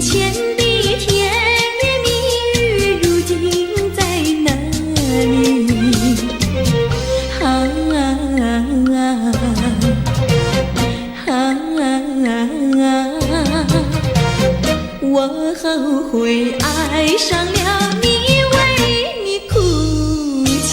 前的甜言蜜语，如今在哪里？我后悔爱上了你，为你哭泣。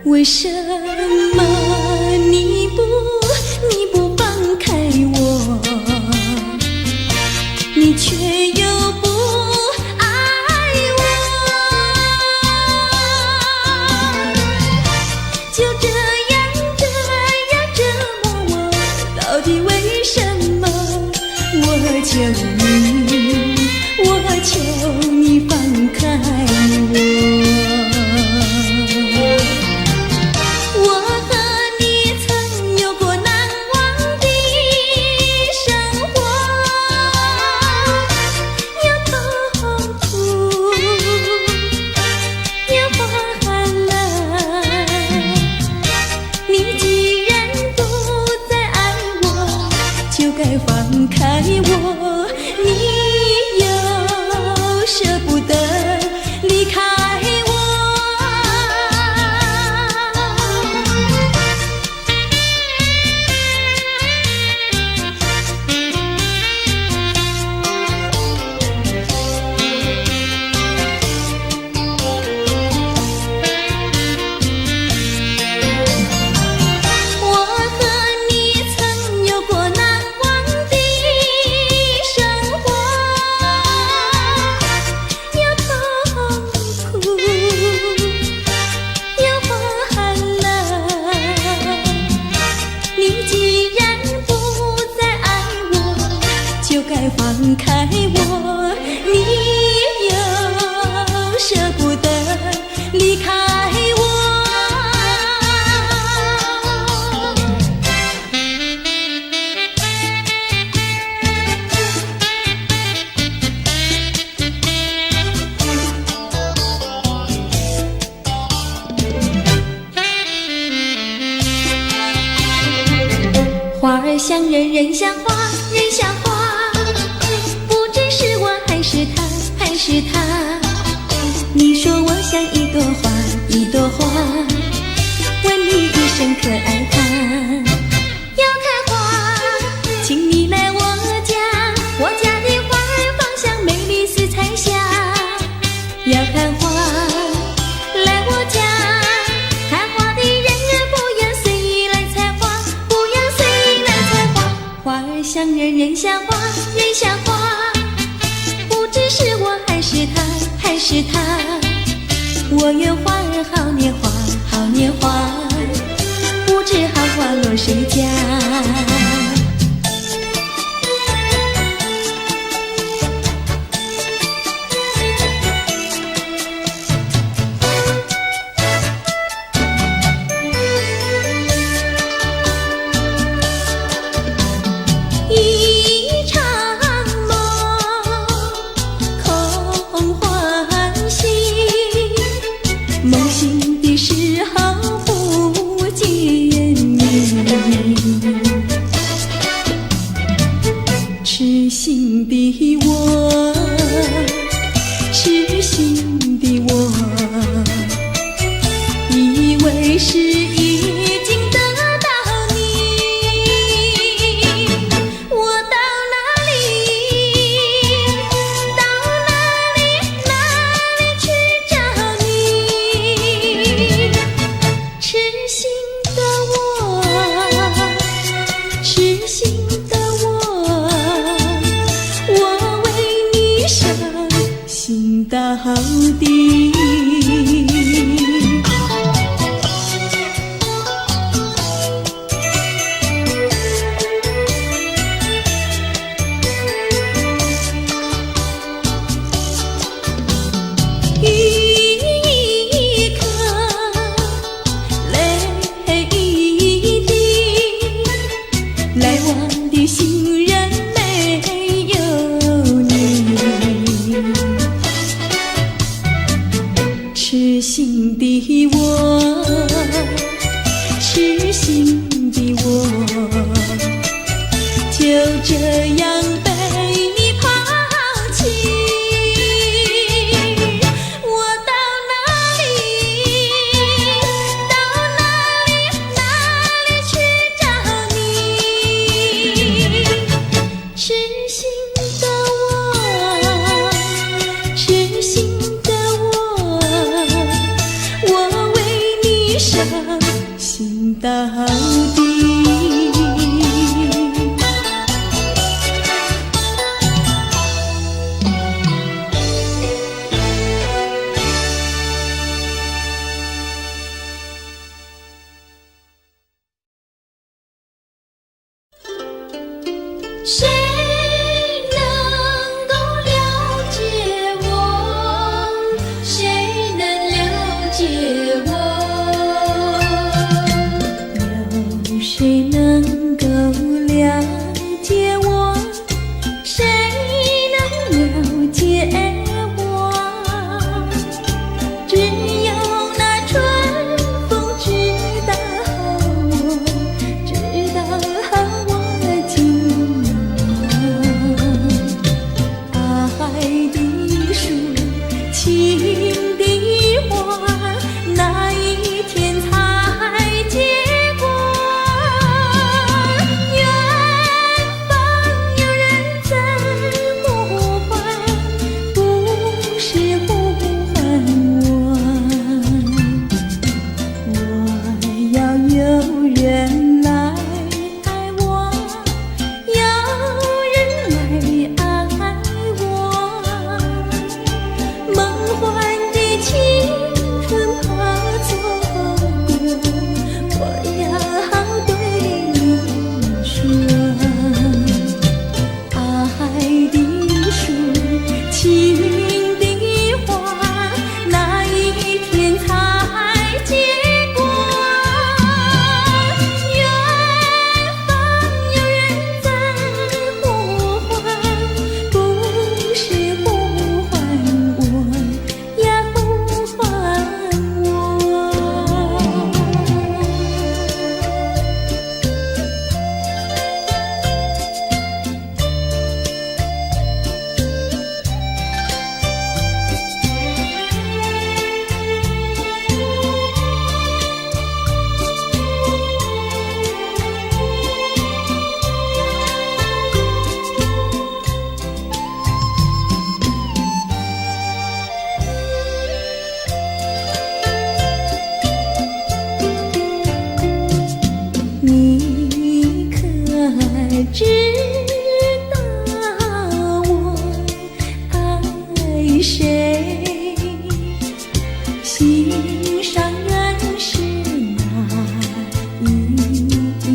为什么你不放开我，你却又不爱我？就这样折磨我，到底为什么？我求你放开我。放开我，你又舍不得离开我。我和你曾有过难忘的生活，有痛苦，有欢乐。你既然不再爱我，就该放开我，你又舍不得离开我。花儿像人，人像花，人像花，不知是我还是他，还是他。你说我像一朵花，一朵花，问你一声可爱它。要看花，请你来我家，我家的花儿芳香美丽似彩霞。要看花，来我家，看花的人儿不要随意来采花，不要随意来采花。花儿像人，人像花，人像花，不知是我还是他，还是他。我愿花儿好年华，好年华，不知好花落谁家。一场梦，空欢喜，梦醒的时候不见你。痴心的我，痴心的我，以为是已经得到你。我到哪里去找你？痴心的我，痴心的我，我为你伤心到底。心的我，痴心的我，我为你伤心到底。谁能够了解我？谁能了解我？有谁能够了解我？谁能了解我？只有那春风知道我，知道我今爱的树，情的花，哪一天才结果？远方有人在呼唤，不是呼唤我。我要有人来爱我，有人来爱我。梦幻的青春怕错过，我要对你说，爱的树，情的花，哪一天才结果？远方有人在呼唤，不是呼唤我，要呼唤我。你可知道我爱谁？心上人是哪一位？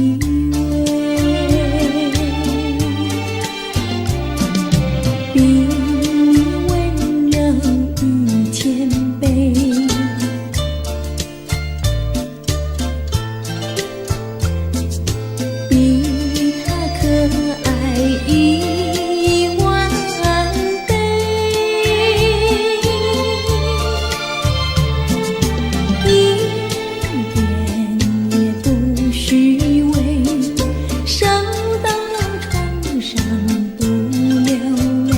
比你温柔与谦卑，比他可爱10000倍，一点也不虚伪，手到床上不流泪。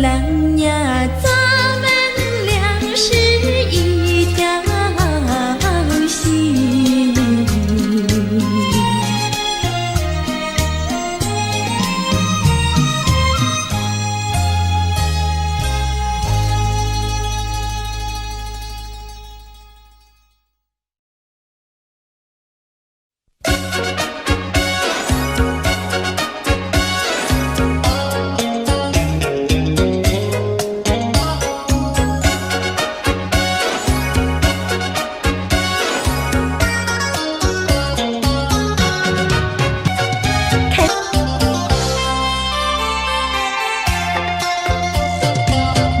郎呀，咱们俩是一条心。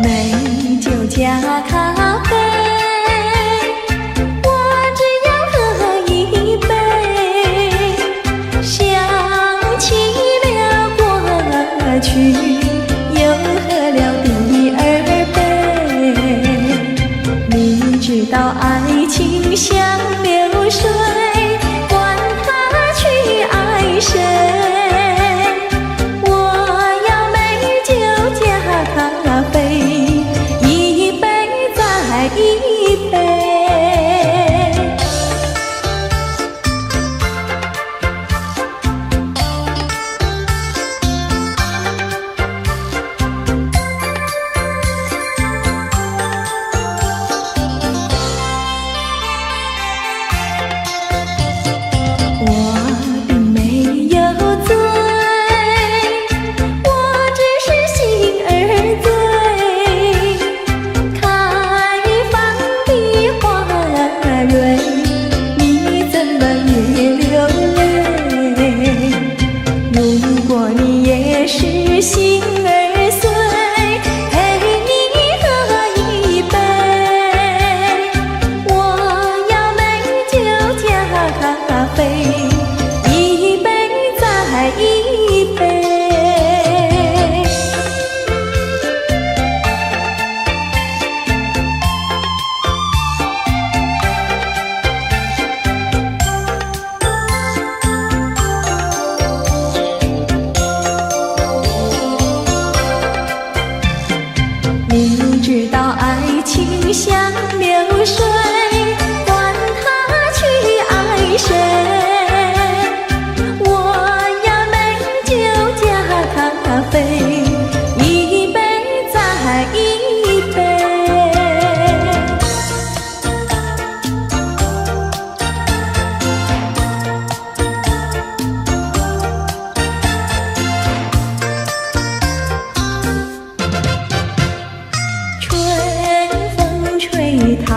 美酒加咖啡，我只要喝一杯。想起了过去，又喝了第二杯。你知道爱情像流水，管它去爱谁。我要美酒加咖啡。一杯，我并没有醉，我只是心儿醉。你怎么也流泪？如果你也是心儿碎，陪你喝一杯。我要美酒加咖啡，一杯再一杯。你知道爱情像流水，管它去爱谁。我要美酒加咖啡，一杯再一杯。春风吹它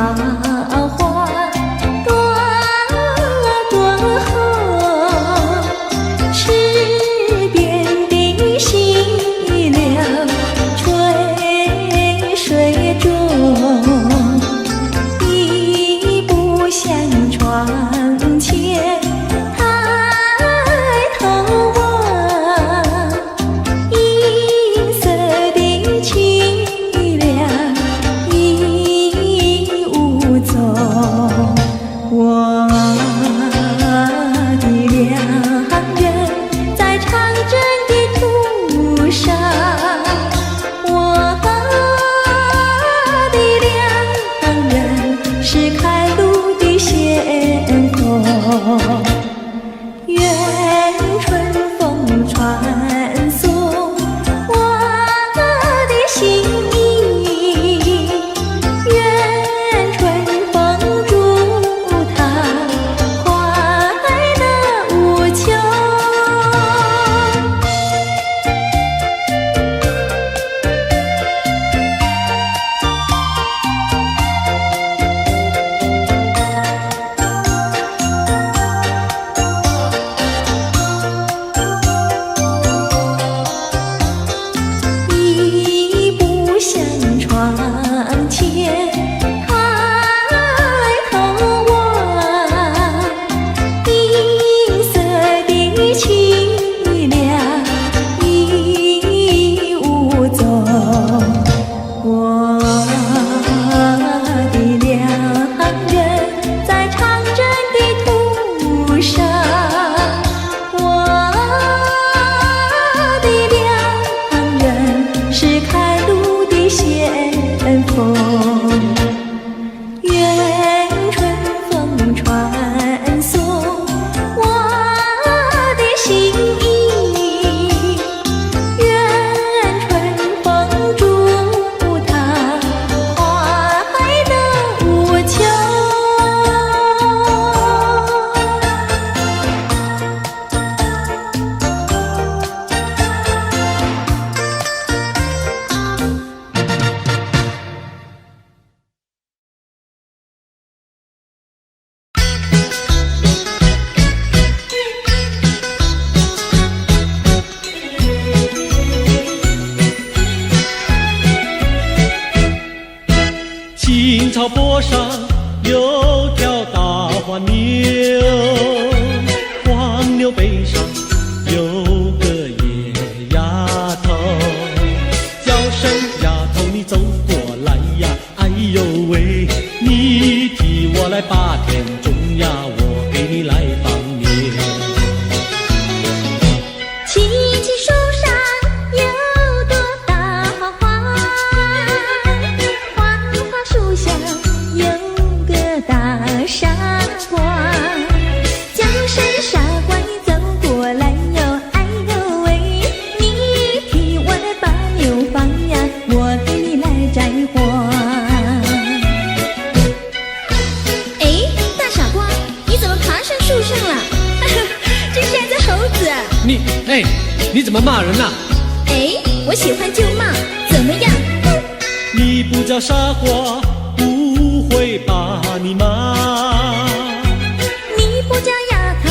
草坡上有条大黄牛，黄牛背上有个野丫头，叫声丫头你走过来呀，哎呦喂，你替我来把田种呀，我给你来放牛。青青树上有朵大花花，花花树下有个大傻瓜，叫声傻瓜你走过来哟，哎呦喂，你替我来把牛放呀，我给你来摘花。哎，大傻瓜，你怎么爬上树上了？这是只猴子。你怎么骂人呐？哎，我喜欢就骂，怎么样？你不叫傻瓜，不会把你骂。你不叫丫头，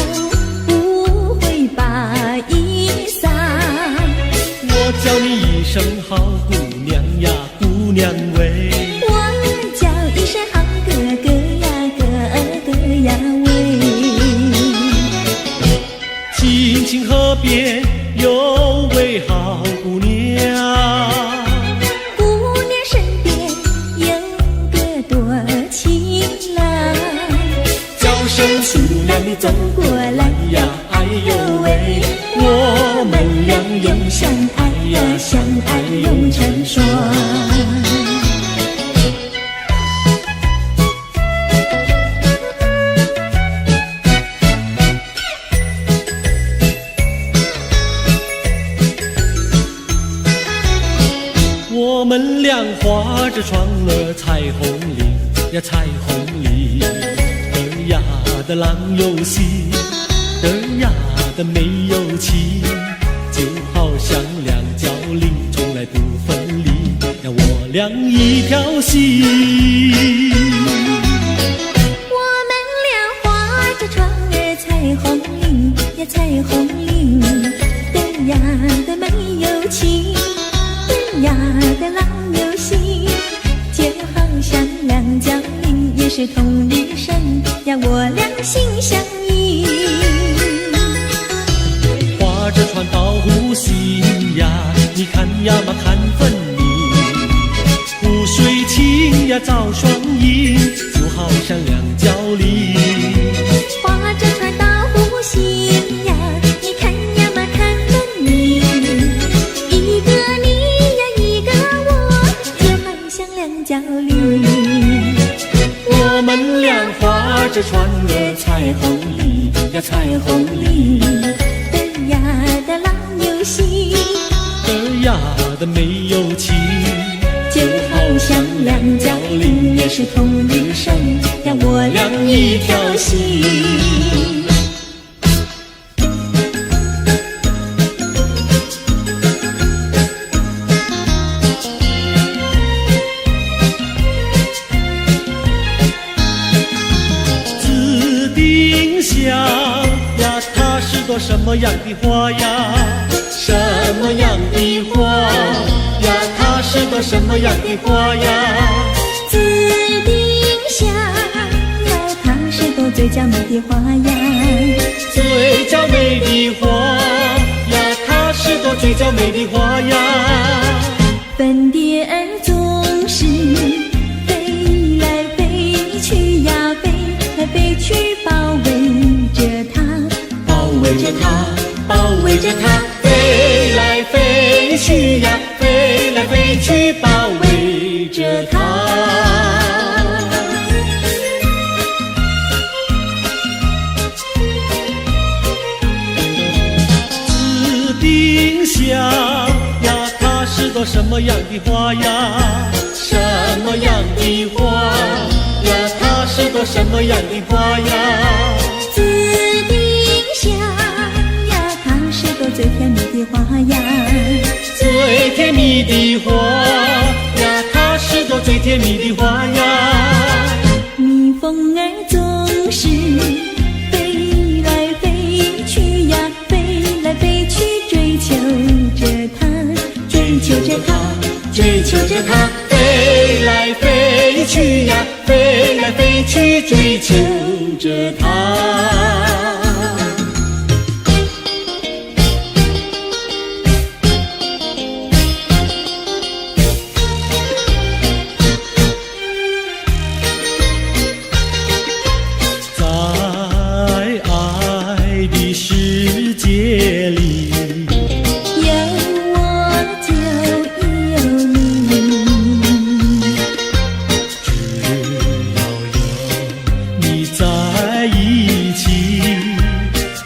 不会把衣撒。我叫你一声好姑娘呀，姑娘喂。我叫一声好哥哥呀，哥哥呀喂。青青河边有位好姑娘，姑娘身边有个多情郎，叫声姑娘你走过来呀，哎呦喂，我们俩永相爱呀，相爱永成双。我们俩划着船儿彩虹里呀，彩虹里嘚呀的郎有戏，嘚呀的没有气，就好像两角铃从来不分离呀，我俩一条心。我们俩划着船儿彩虹里呀，彩虹里嘚呀的没有气，嘚呀的郎有戏，就好像两角铃也是同一声呀，我俩心相依。划着船到湖心呀，你看呀嘛看分明，湖水清呀照双影，就好像两角铃。划着船到湖心呀，你看呀嘛看分明，一个你呀一个我，就好像两角铃。我们俩划着船儿彩虹里呀，彩虹里嘚呀的郎有戏，嘚呀的没有气，就好像两角铃也是同一声呀，我俩一条心。紫丁香呀，它是朵什么样的花呀？什么样的花呀？它是朵什么样的花呀？紫丁香呀，它是朵最娇美的花呀，最娇美的花呀，它是朵最娇美的花呀。粉蝶儿总是飞来飞去呀，飞来飞去包围着它，包围着它，包围着它，飞来飞去呀，飞来飞去，包围着它。紫丁香呀，它是朵什么样的花呀？什么样的花呀？它是朵什么样的花呀？紫丁香呀，它是朵最甜蜜的花呀，最甜蜜的花呀，它是朵最甜蜜的花呀。蜜蜂儿总是飞来飞去呀，飞来飞去追求着它，追求着它，追求着它，飞来飞去呀，去追求着它。在爱的世界里，有我就有你，只要有你在一起，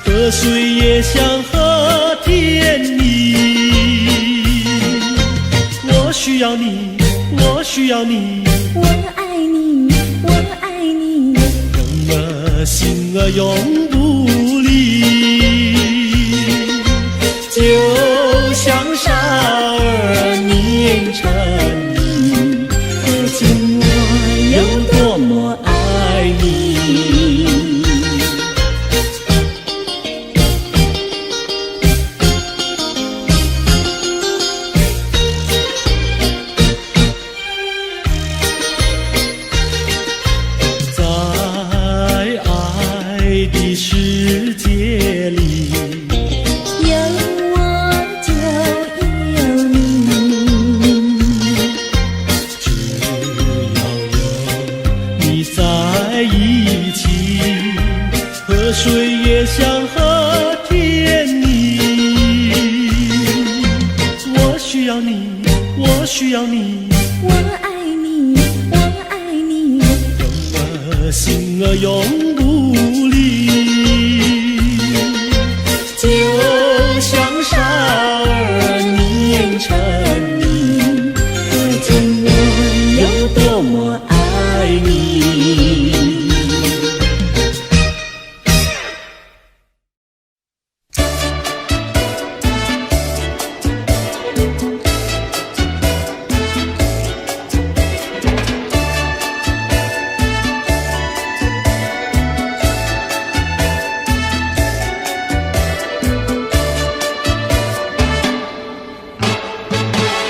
河水也像和甜蜜。我需要你，我需要你，我爱你，我爱你，永儿心儿永不离。就像傻儿念成你，可见我有多么爱你。在爱的世界里，有我就有你，只要有你在一起，河水也像和甜蜜。我需要你，我需要你，我爱你，我爱你，永儿心儿永不离。就像傻儿念成你，可见我有多么爱你。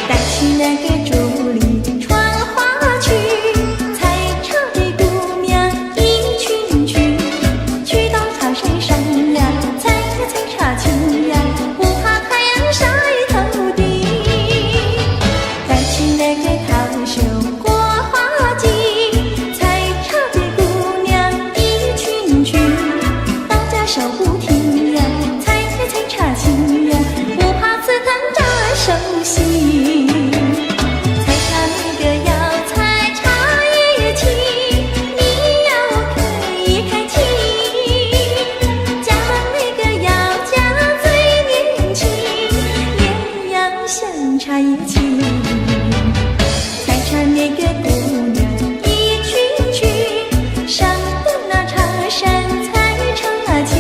带起那个竹篱穿花去，采茶的姑娘一群群，去到茶山上呀，采呀采茶青呀，不怕太阳晒头顶。带起那个桃袖过花季，采茶的姑娘一群群，大家手不停呀，采呀采茶青呀，不怕刺疼扎手心。采茶那个要采茶叶青，你要可以开清。嫁那个要嫁最年轻，也要像茶叶青。采茶那个姑娘一群群，上的那茶山采茶青，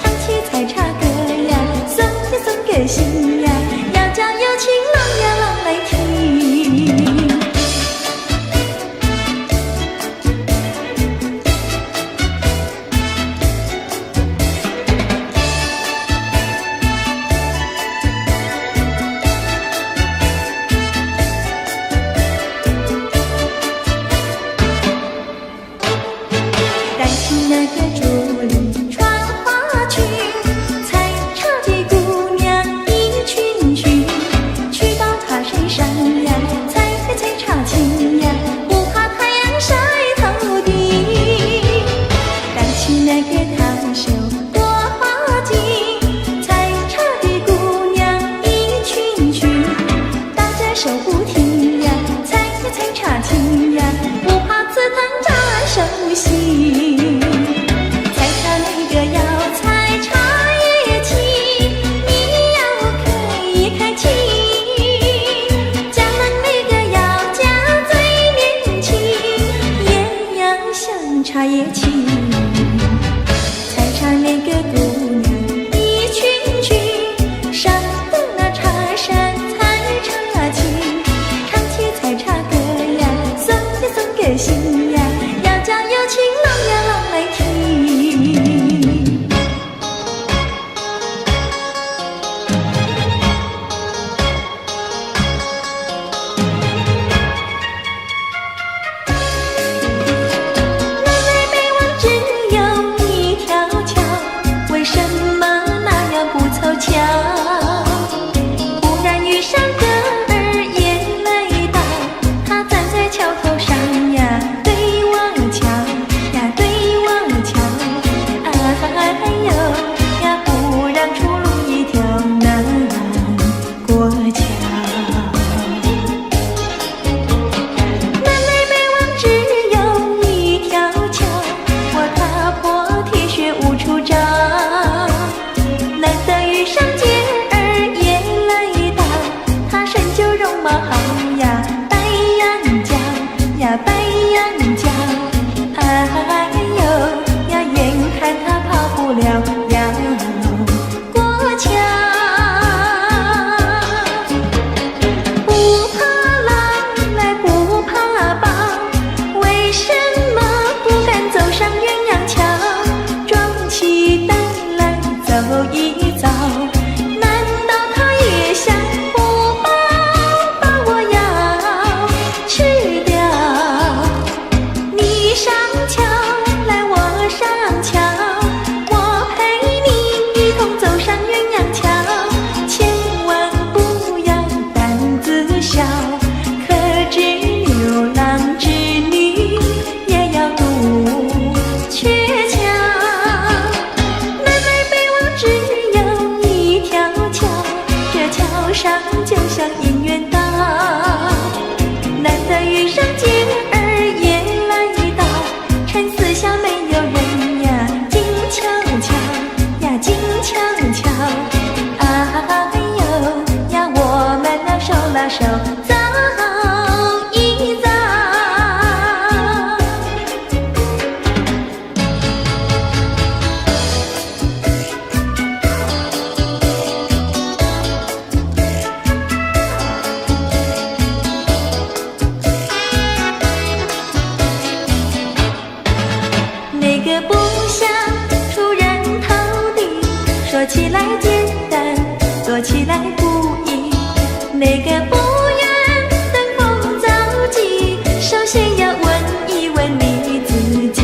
唱起采茶歌呀，送呀送给新呀，要叫有情郎呀郎来听。手走一走。那个不想出人头地，说起来简单，做起来不易。那个不愿登峰造极，首先要问一问你自己。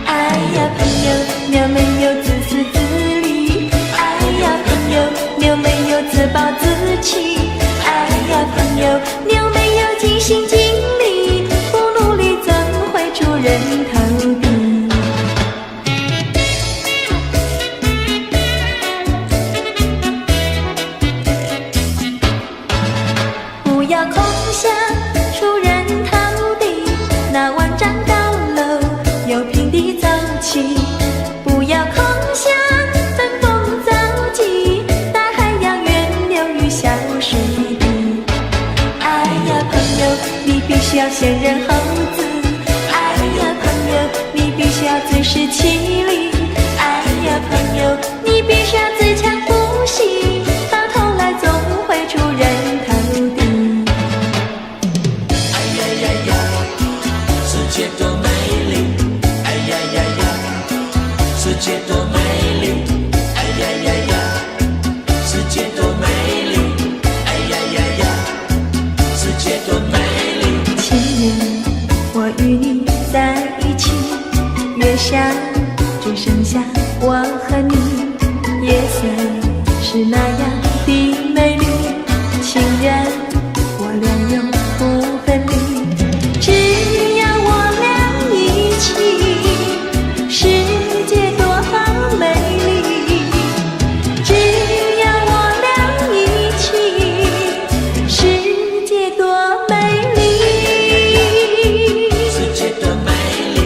哎呀朋友，你有没有自私自利？哎呀朋友，你有没有自暴自弃？哎呀朋友，你有没有尽心尽力？不努力怎会出人头地？不要空想出人头地，那万丈高楼由平地走起。不要空想登峰造极，大海洋源流于小水滴。哎呀朋友，你必须要先人后子。哎呀朋友，你必须要自食其力。哎呀朋友，你必须要自强不息，到头来总会出人头地。世界多美丽，哎呀呀呀！世界多美丽，哎呀呀呀！世界多美丽，哎呀呀呀！世界多美丽。情人，我与你在一起，月下只剩下我和你，夜色是那样的美丽。情人，我俩永不分离。只要我俩一起，世界多美丽。只要我俩一起，世界多美丽。世界多美丽，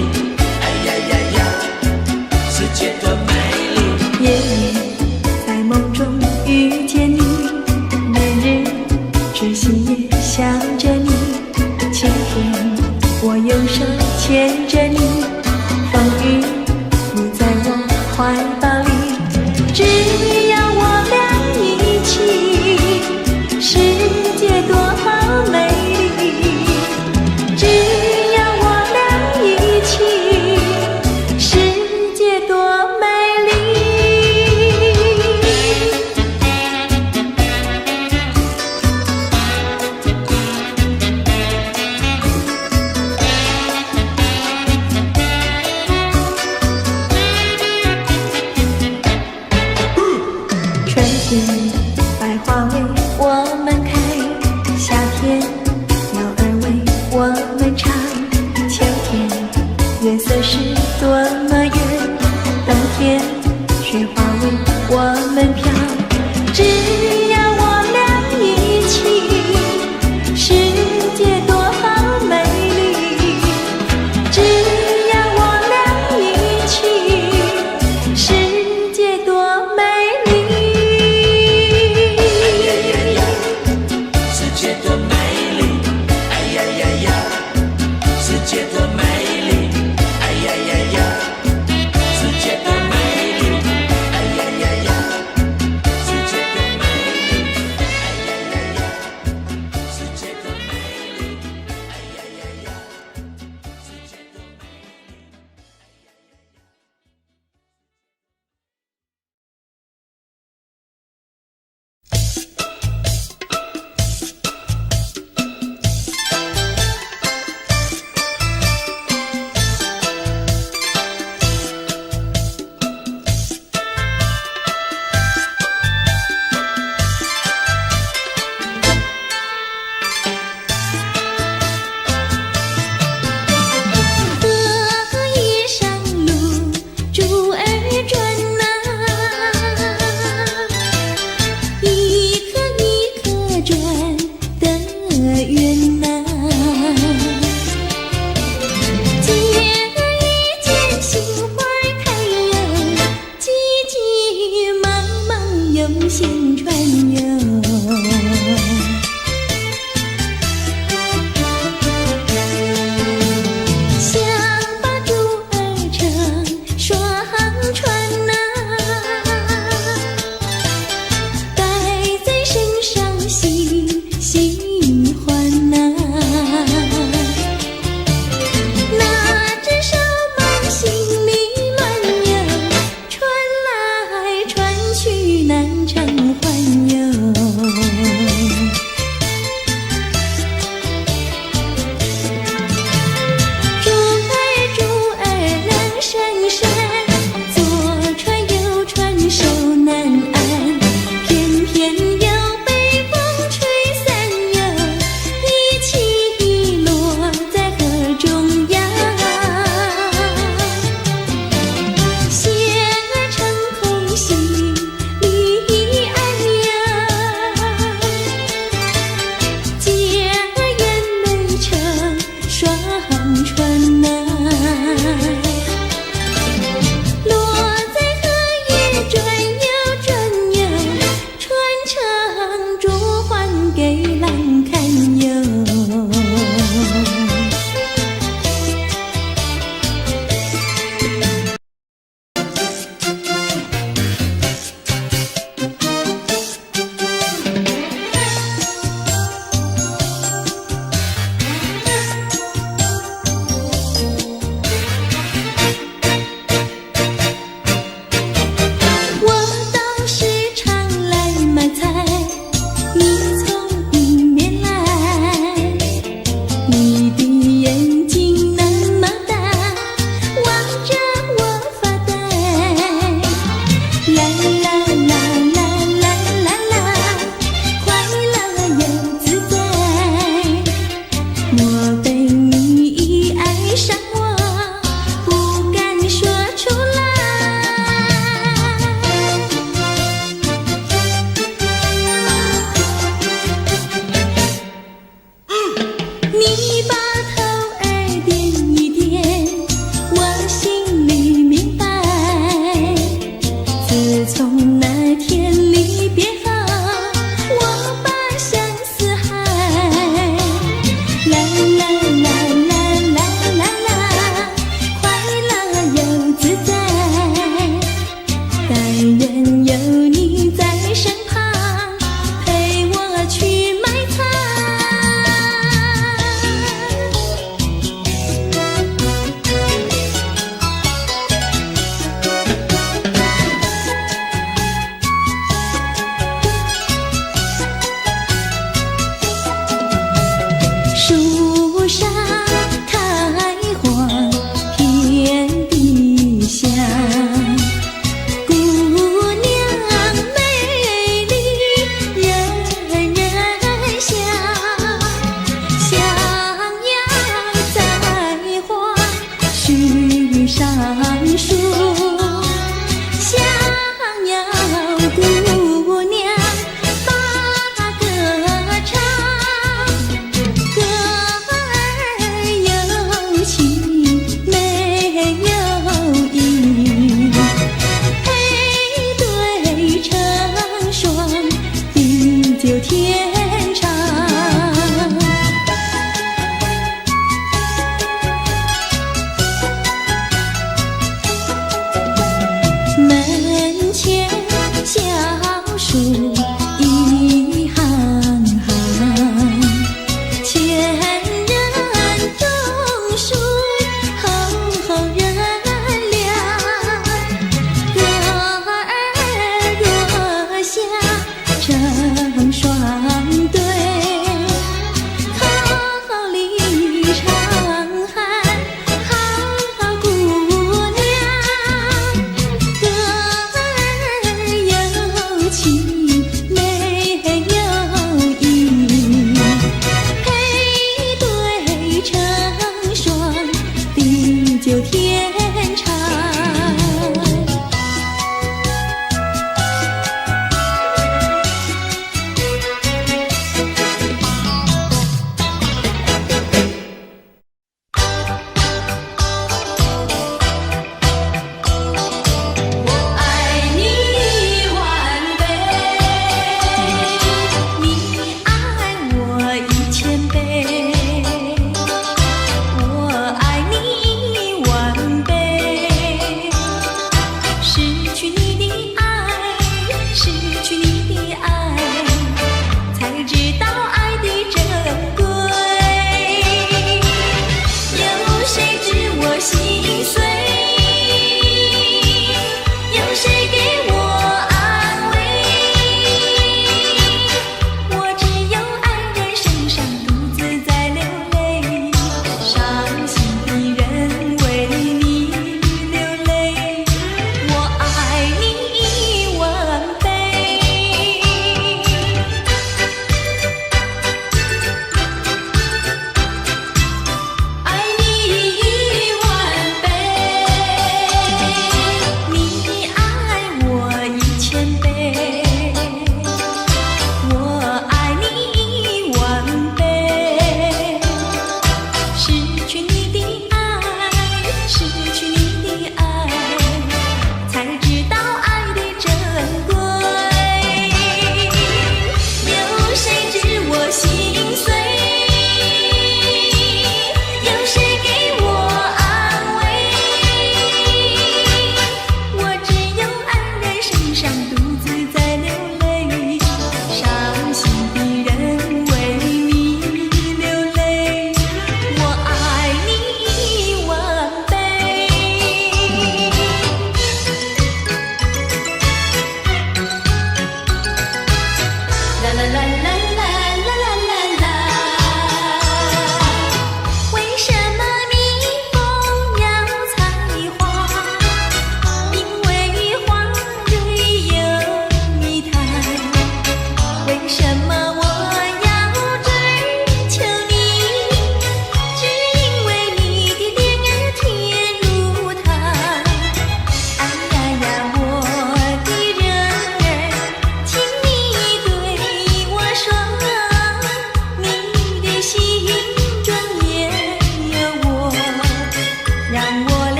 哎呀呀呀！世界多美丽。夜夜在梦中遇见你，每日痴心也想着你。晴天我用手牵着你，风雨你在我怀抱里。只要我俩一起，世界多美丽。只要我俩一起，世界多美丽。春天百花为我们开，夏天鸟儿为我们唱。秋天月色是多么圆，冬天雪花为我们飘。只要我俩一起，世界多美丽。只要我俩一起，世界多美丽。世界多美丽，哎呀呀呀！世界多美丽，哎呀呀呀！世界多美丽，哎呀呀呀！世界多美丽，哎呀呀呀！世界多美丽，哎呀呀呀！世界多美丽。河一上路，珠儿转呐，一颗一颗转得圆呐。节儿一剪，杏花开哟，急急忙忙用线穿哟。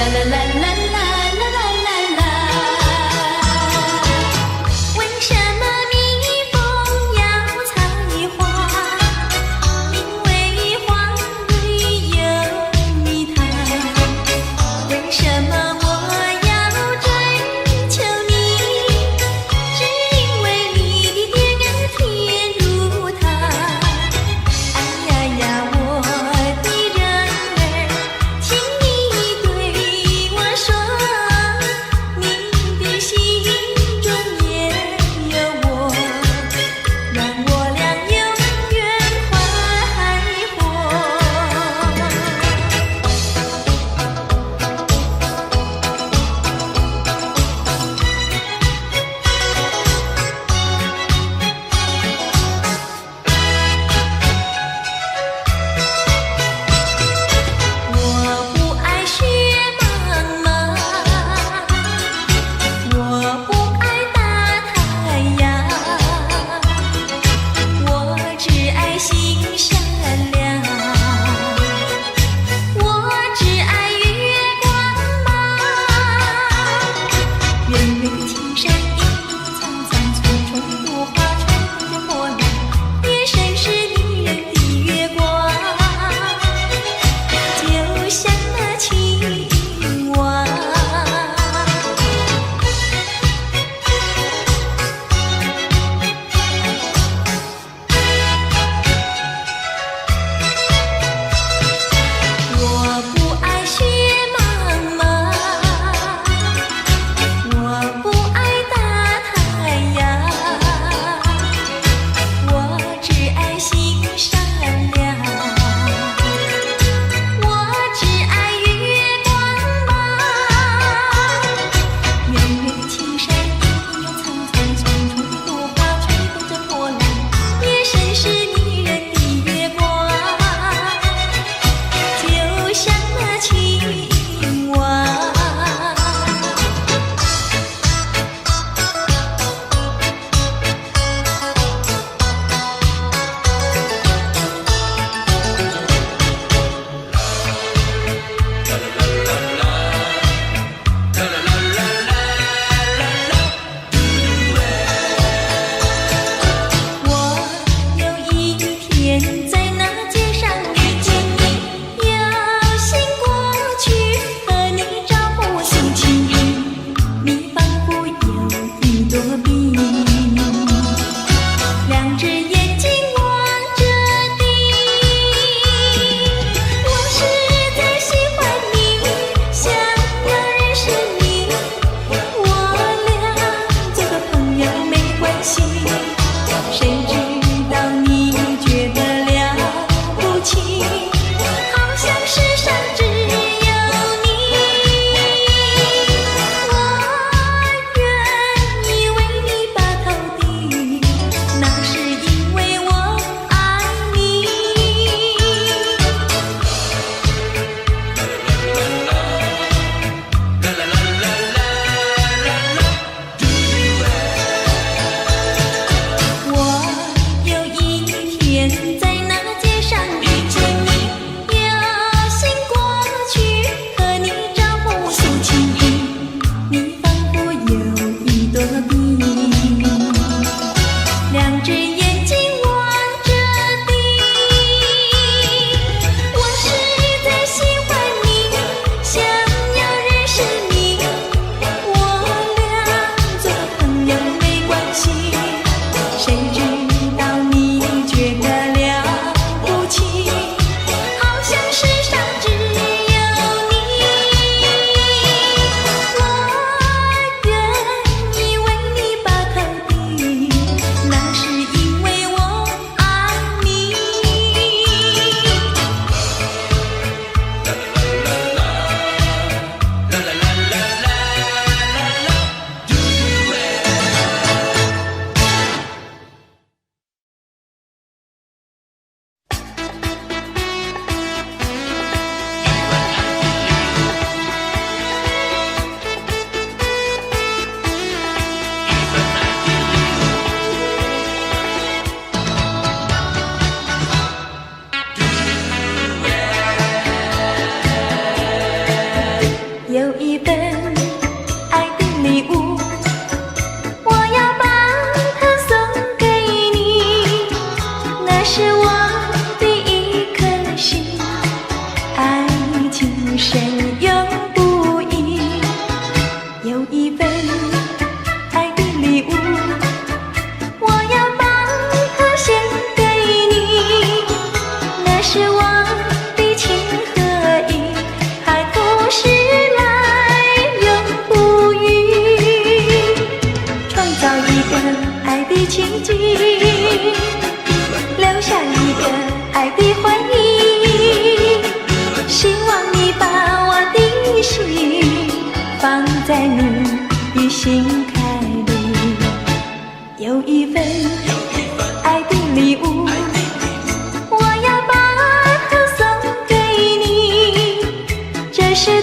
啦啦啦啦啦啦啦啦啦。为什么蜜蜂要采花？因为花里有蜜糖。为什么我要追求你？只因为你的脸儿甜如糖。哎呀呀，我的人儿，请你对我说。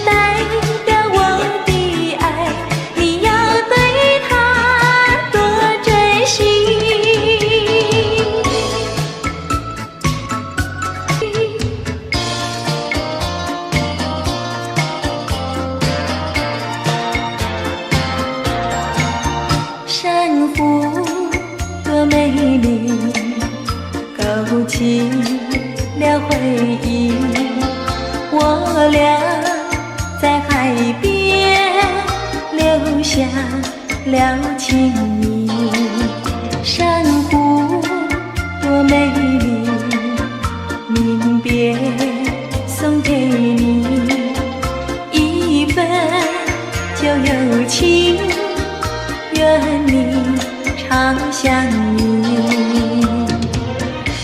代表我的爱，你要对它多珍惜。珊瑚多美丽，勾起了回忆。我俩在海边留下了情谊。珊瑚多美丽，临别送给你一份旧友情，愿你常相依。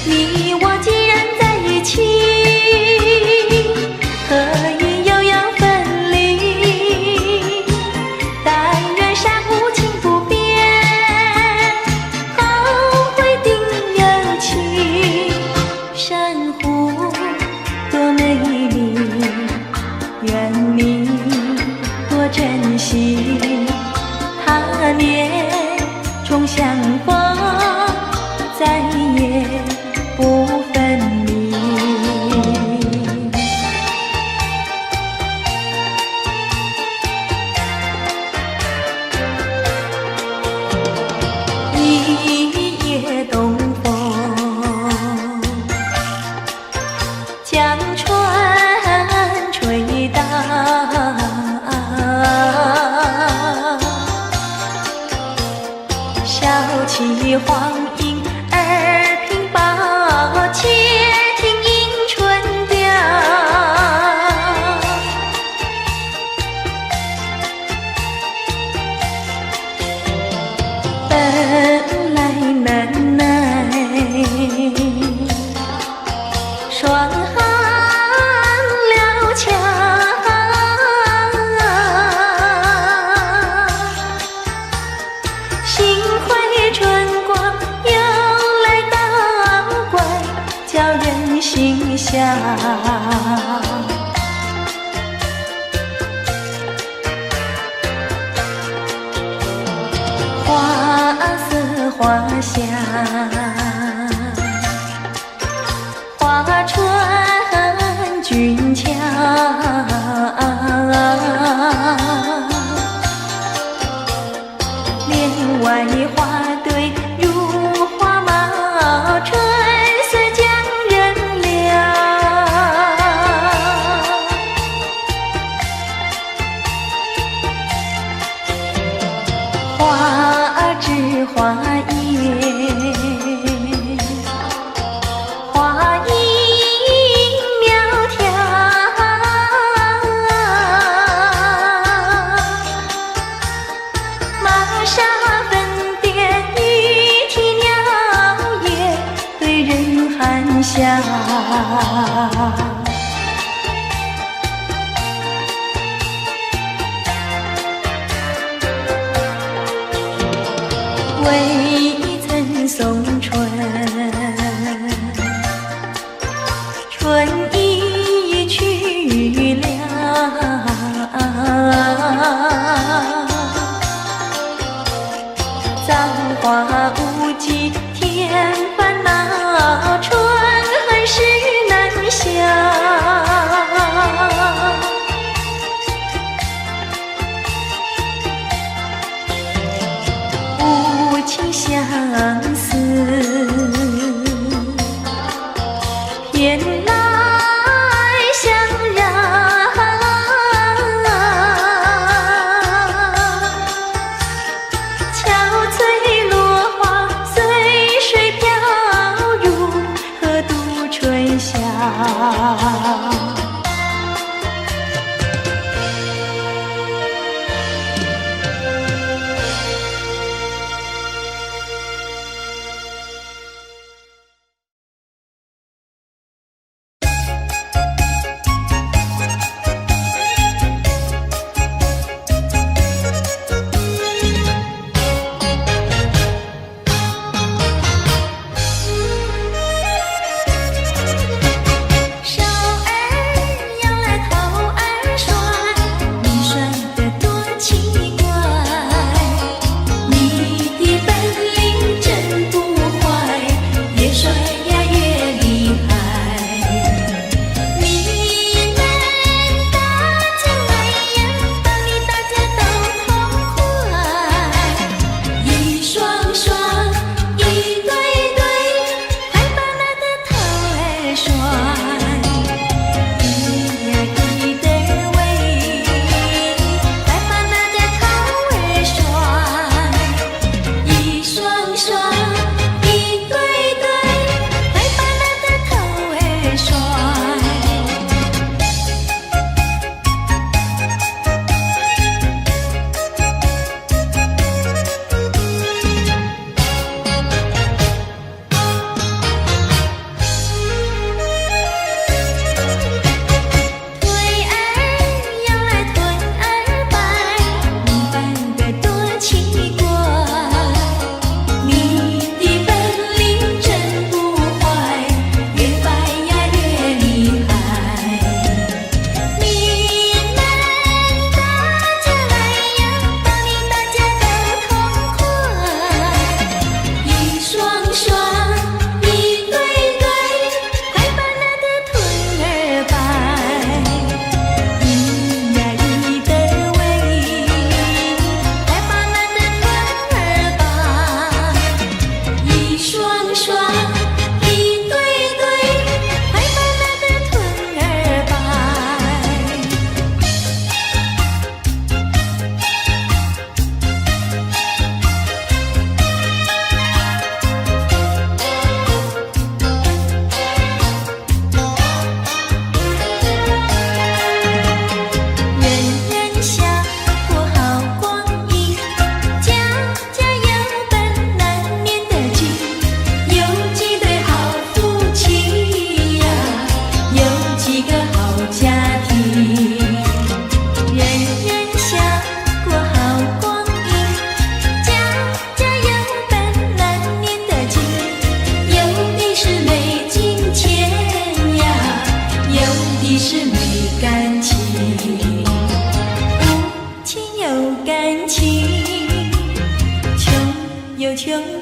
你我既然在一起，何以又要分离？但愿山无情不变，后会定有期。珊瑚多美丽，愿你多珍惜。他年重相逢，再也不分离。一夜东风，将船吹荡，笑起黄莺儿屏抱，且听迎春调。本来难耐，霜寒了墙。心怀春光又来倒怪，叫人心香。花色花香，花船俊俏。帘外花堆如花帽，春色将人撩。花枝花叶，花影苗条。玛莎粉蝶语啼鸟也对人含笑。未曾送春，春已去了。葬花无忌添烦恼，春恨事难消。无情相思，偏来相让。憔悴落花随水飘入，何度春宵。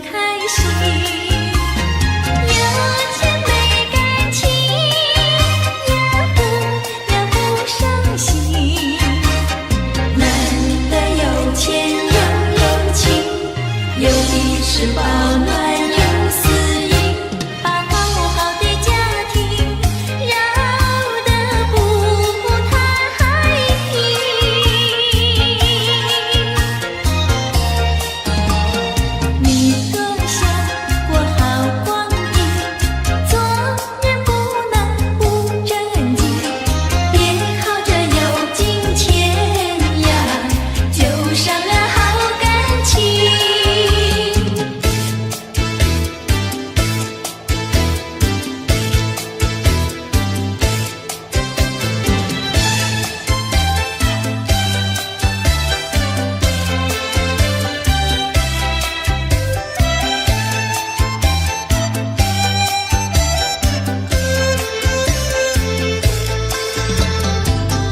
开心，有钱没感情，也不伤心。难得有钱又有情，有的是保暖有私隐，把好好的家庭绕得不太平。你多想过好光阴，做人不能不正经，别靠着有金钱呀，就伤了好感情。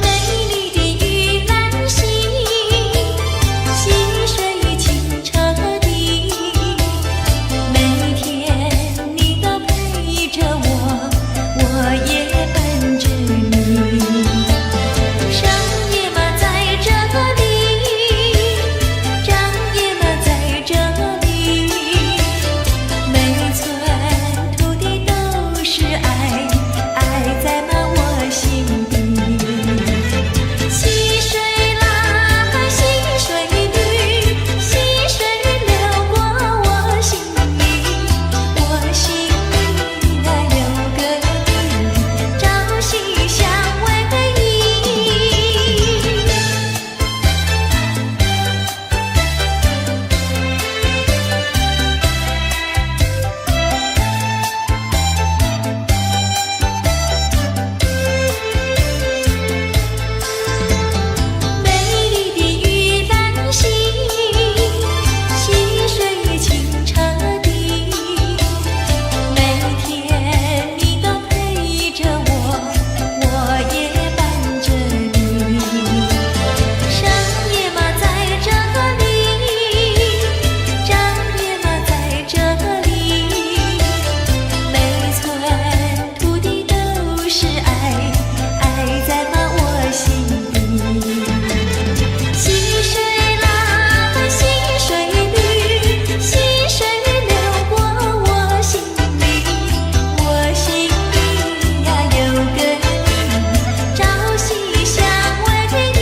美丽的玉兰溪，溪水清澈的，每天你都陪着我，我也伴着你。商业嘛在这里，张也嘛在这里，每寸土地都是爱，爱在满我心底。溪水啦，溪水绿，溪水流过我心里，我心里呀有个你，朝夕相偎依。美丽的玉兰溪，溪水清澈的，每天你都陪着我，我也伴着你。商业嘛在这里，张也嘛在这里，每寸土地都是爱，爱在满我心底。溪水啦，溪水绿，溪水流过我心里，我心里呀有个你，朝夕相偎依。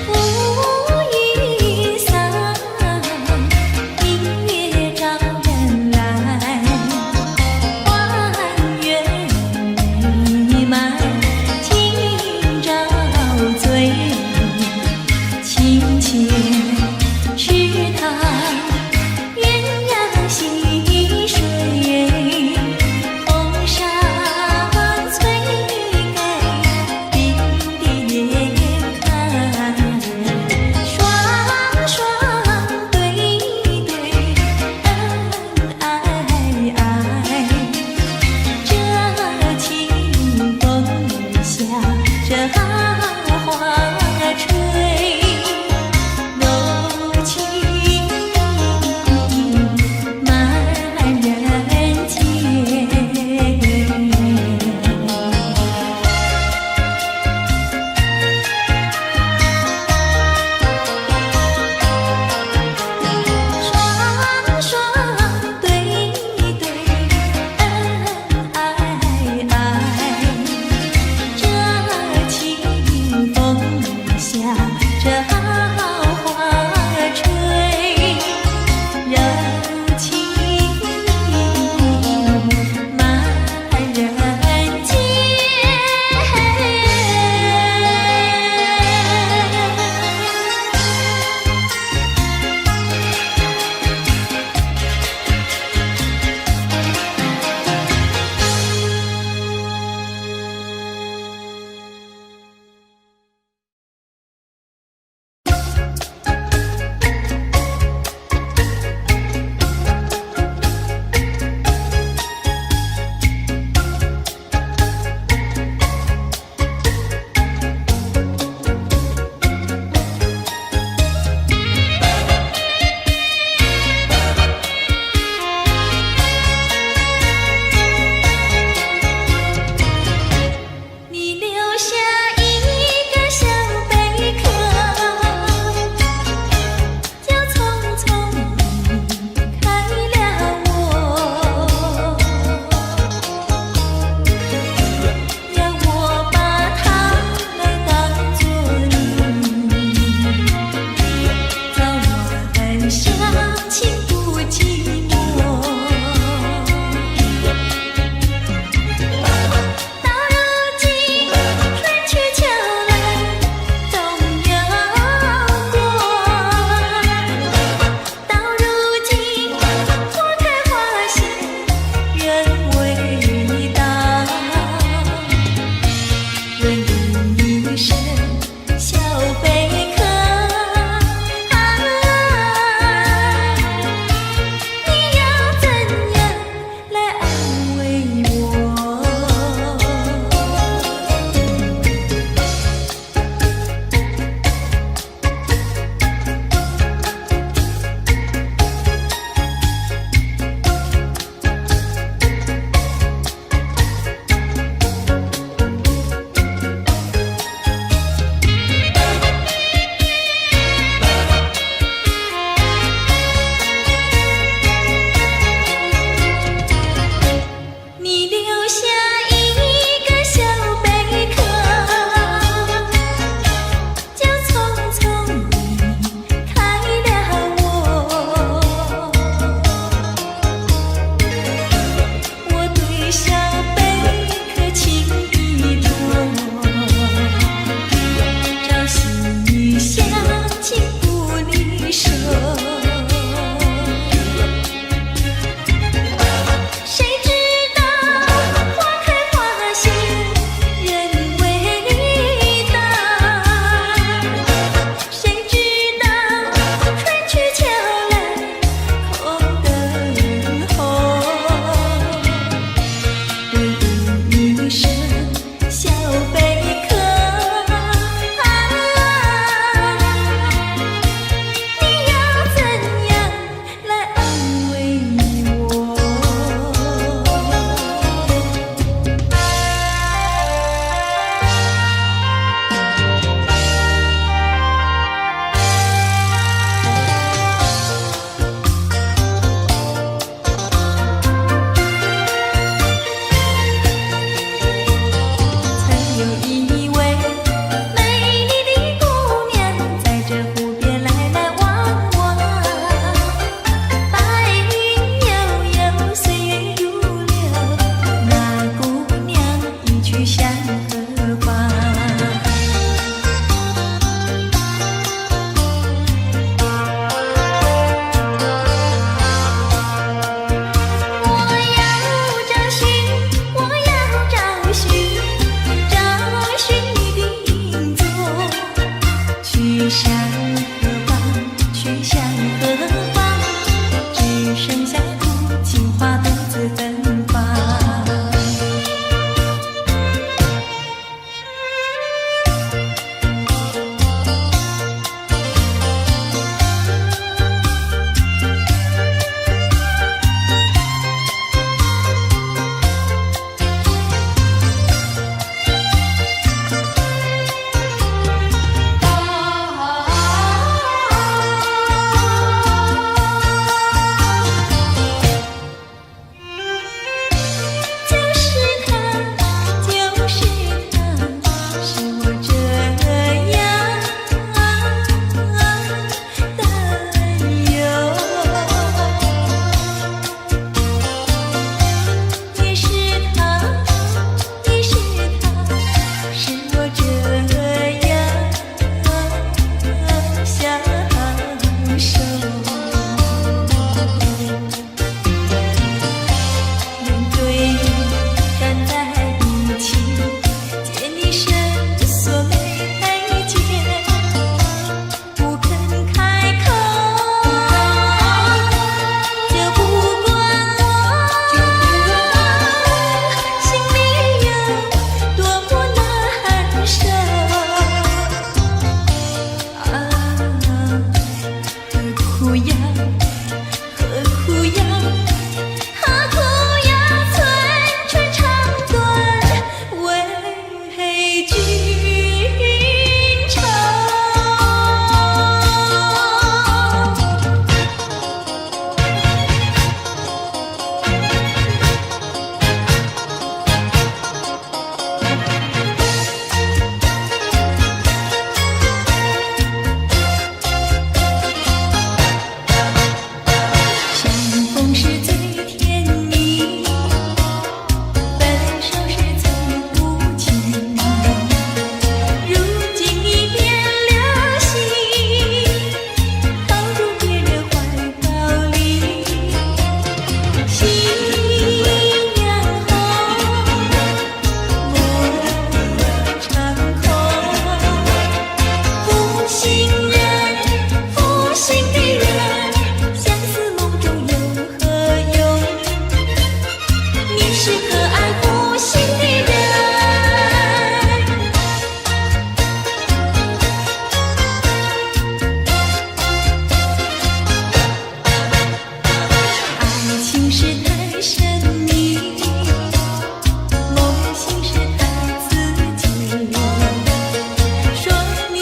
乌衣裳，明月照人来，花园美满，今朝醉，清浅池塘，鸳鸯戏水，风沙吹给冰的眼看，双双对对恩爱爱，这清风下，这花吹，柔情满人间。双双对对恩爱爱，这清风下，这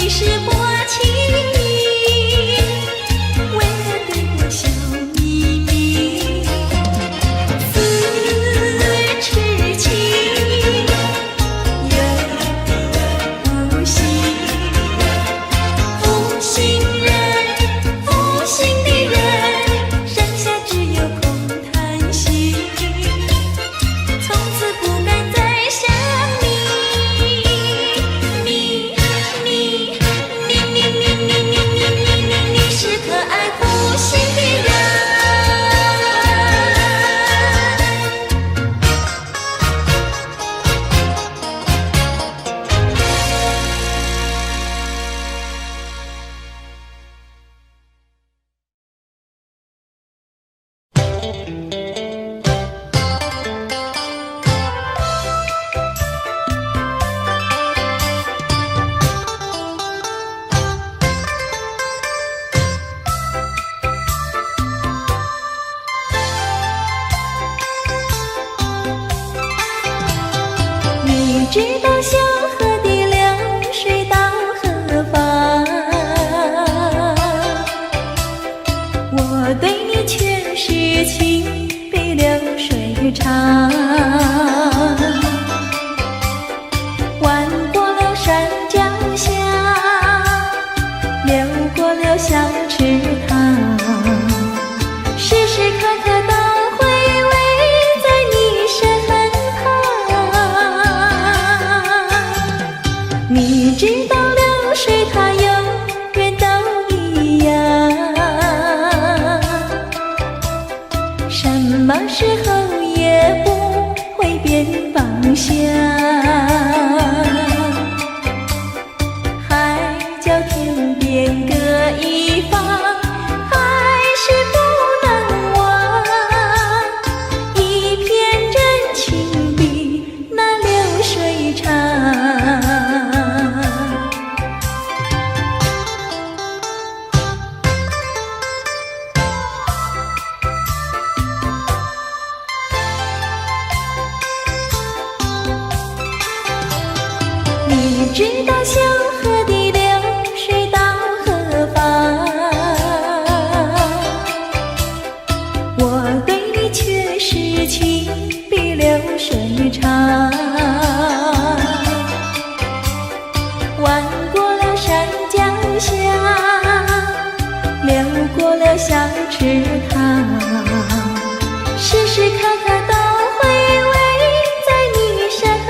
你是薄情，为何对我笑眯眯？咫尺情，有无心，负心人，负心的人，剩下只有空叹息。从此不敢再想你，你是可爱负心的人。你知道小河的流水到何方？我对你却是情比流水长。弯过了山脚下，流过了小池塘，时时刻刻都回味在你身旁。你知道流水它永远都一样，什么时候也不会变方向。海角天边各一方，还是不能忘。一片真情比那流水长。你知道小河的流水到何方？我对你却是情比流水长。弯过了山脚下，流过了小池塘，时时刻刻都回味在你身旁。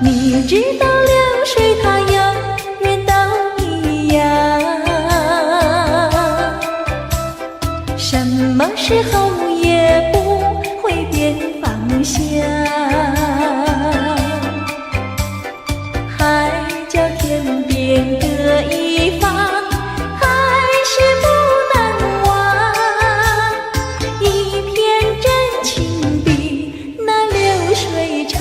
你知道流水它永远都一样，什么时候也不会变方向。海角天边各一方，还是不能忘。一片真情比那流水长。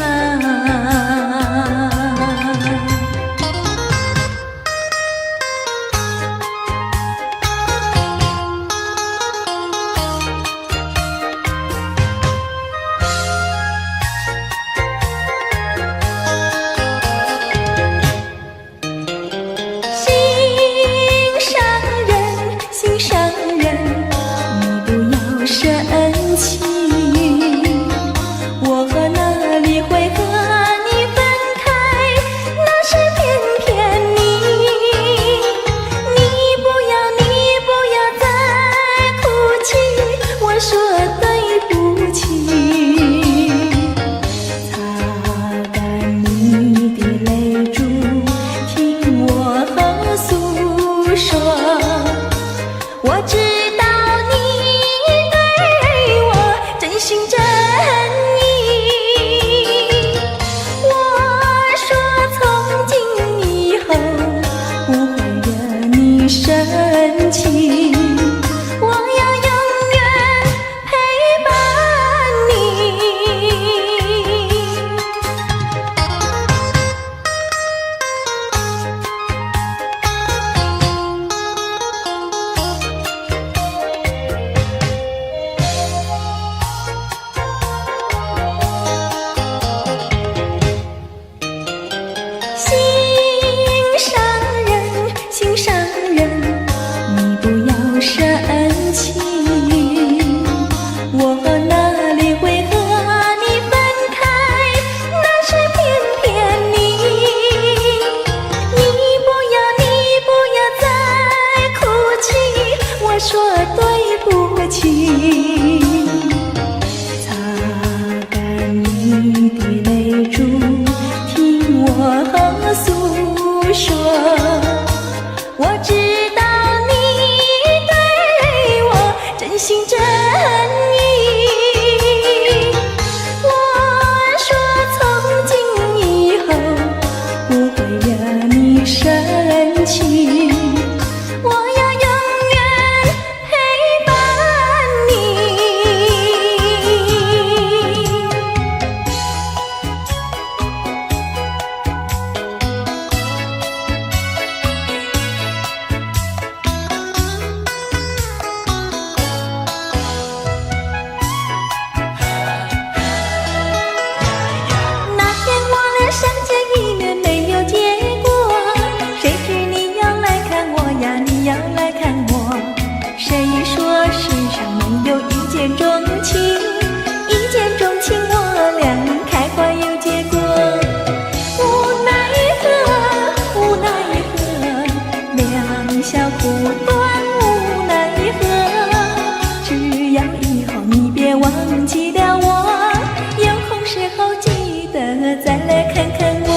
看我。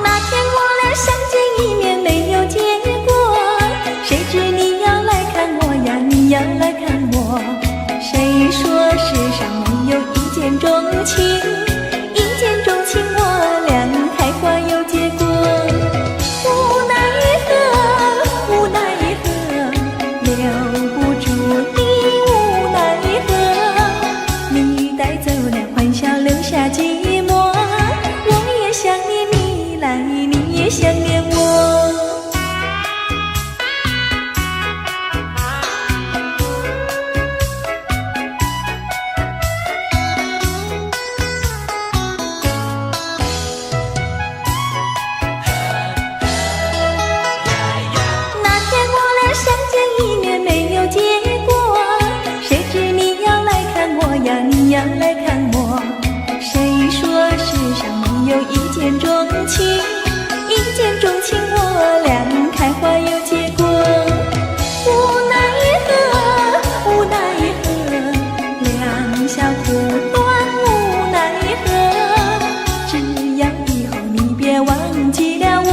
那天我俩相见一面没有结果，谁知你要来看我呀，你要来看我。谁说世上没有一见钟情？一见钟情，我俩开花有结果。无奈何，无奈何，留不住你，无奈何。你带走了欢笑，留下寂寞。我也想念你来，你也想念我。你要来看我，谁说世上没有一见钟情？一见钟情，我俩开花有结果。无奈何，无奈何，两小苦短，无奈何。只要以后你别忘记了我，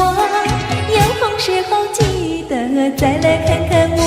有空时候记得再来看看我。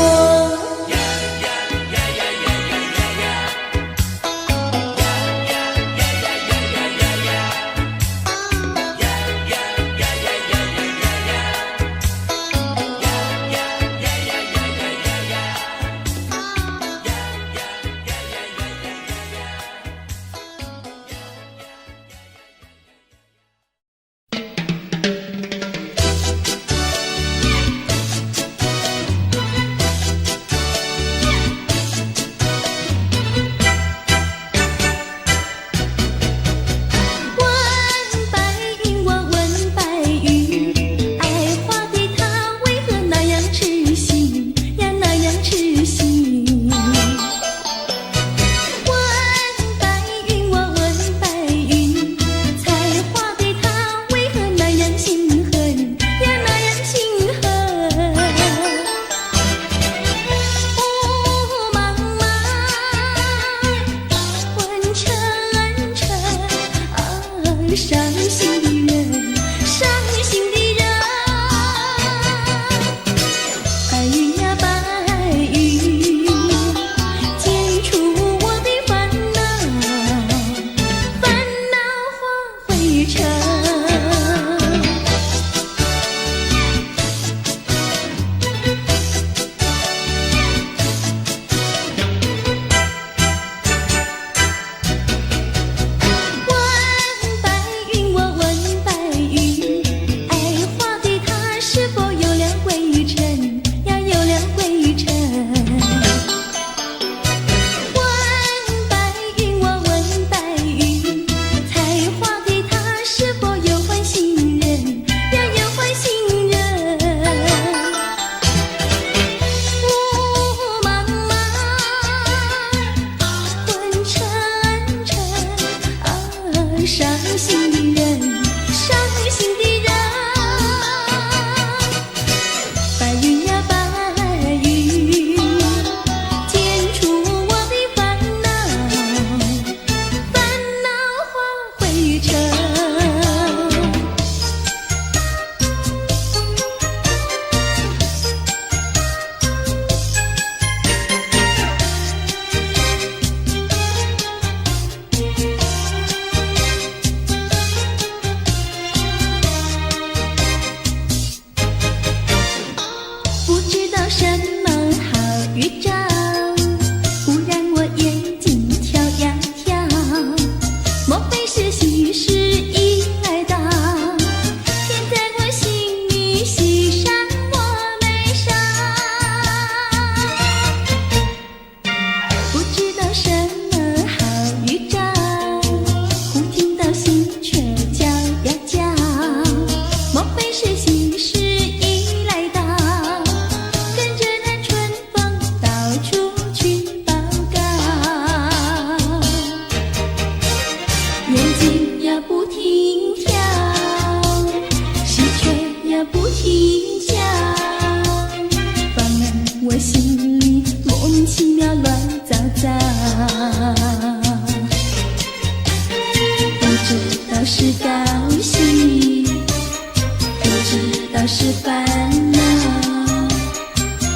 是烦恼。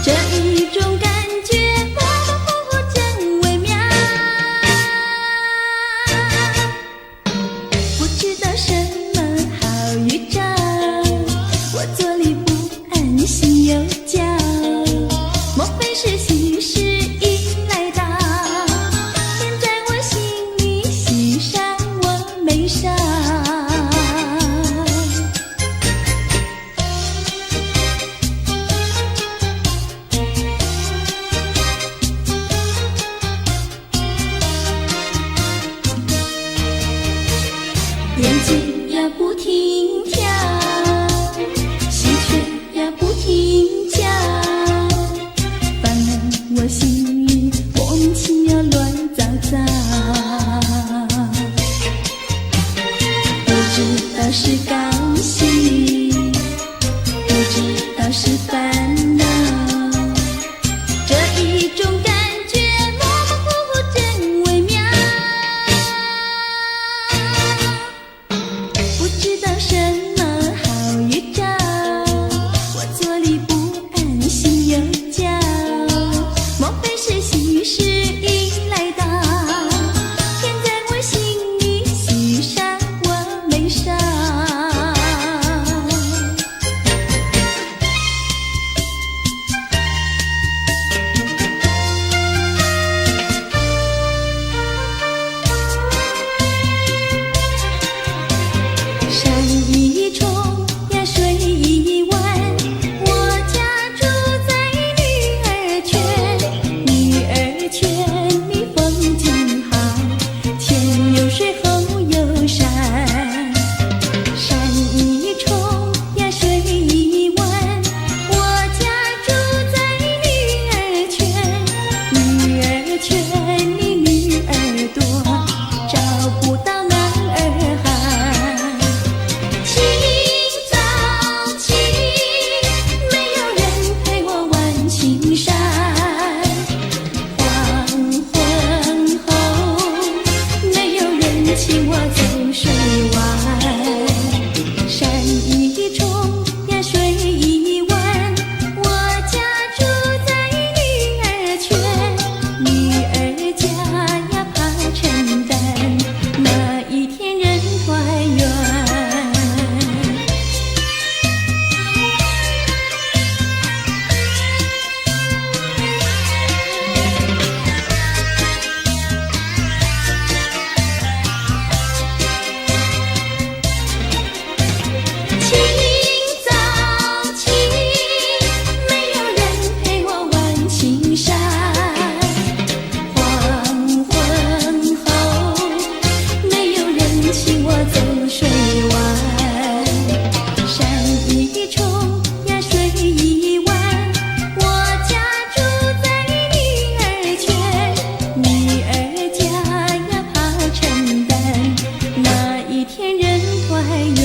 这一种感觉模模糊糊真微妙，不知道什么好预兆，我坐立不安，心又焦，莫非是喜事已来到？天在我心里，喜上我眉梢。眼睛呀不停跳，心却呀不停叫，烦了我心里莫名其妙乱糟糟。不知道是高兴，不知道是烦恼，这一种感觉模模糊糊真微妙。不知道什么好预兆，我坐立不安，心又焦，莫非是喜事已来到？天在我心里，喜上我眉梢。山一重呀水一弯，我家住在女儿圈。女儿圈里风景好，前有水后有山。山一重呀水一弯，我家住在女儿圈。女儿圈里女儿多，找不到男儿汉。清早起，没有人陪我玩青山。黄昏后，没有人请我走水湾。山一重呀水一弯，我家住在女儿圈。女儿家呀怕承担，那一天人团圆。清早起，没有人陪我玩青山。黄昏后，没有人请我走水湾。山一重呀水一弯，我家住在女儿圈。女儿家呀怕承担，那一天人团圆。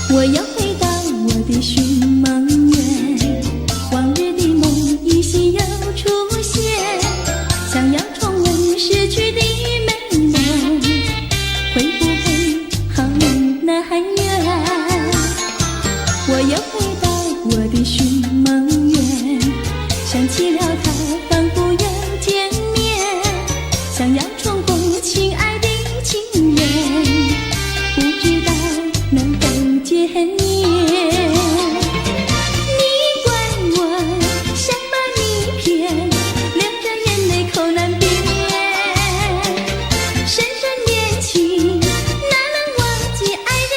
我要回到我的寻梦园，往日的梦依稀又出现，想要重温逝去的美梦，会不会好难圆？我要回到我的寻梦园，想起了他，仿佛又见面，想要重逢亲爱的情人，不知道能否见面。你管我想把你骗，流着眼泪口难辩。深深年情，哪能忘记爱人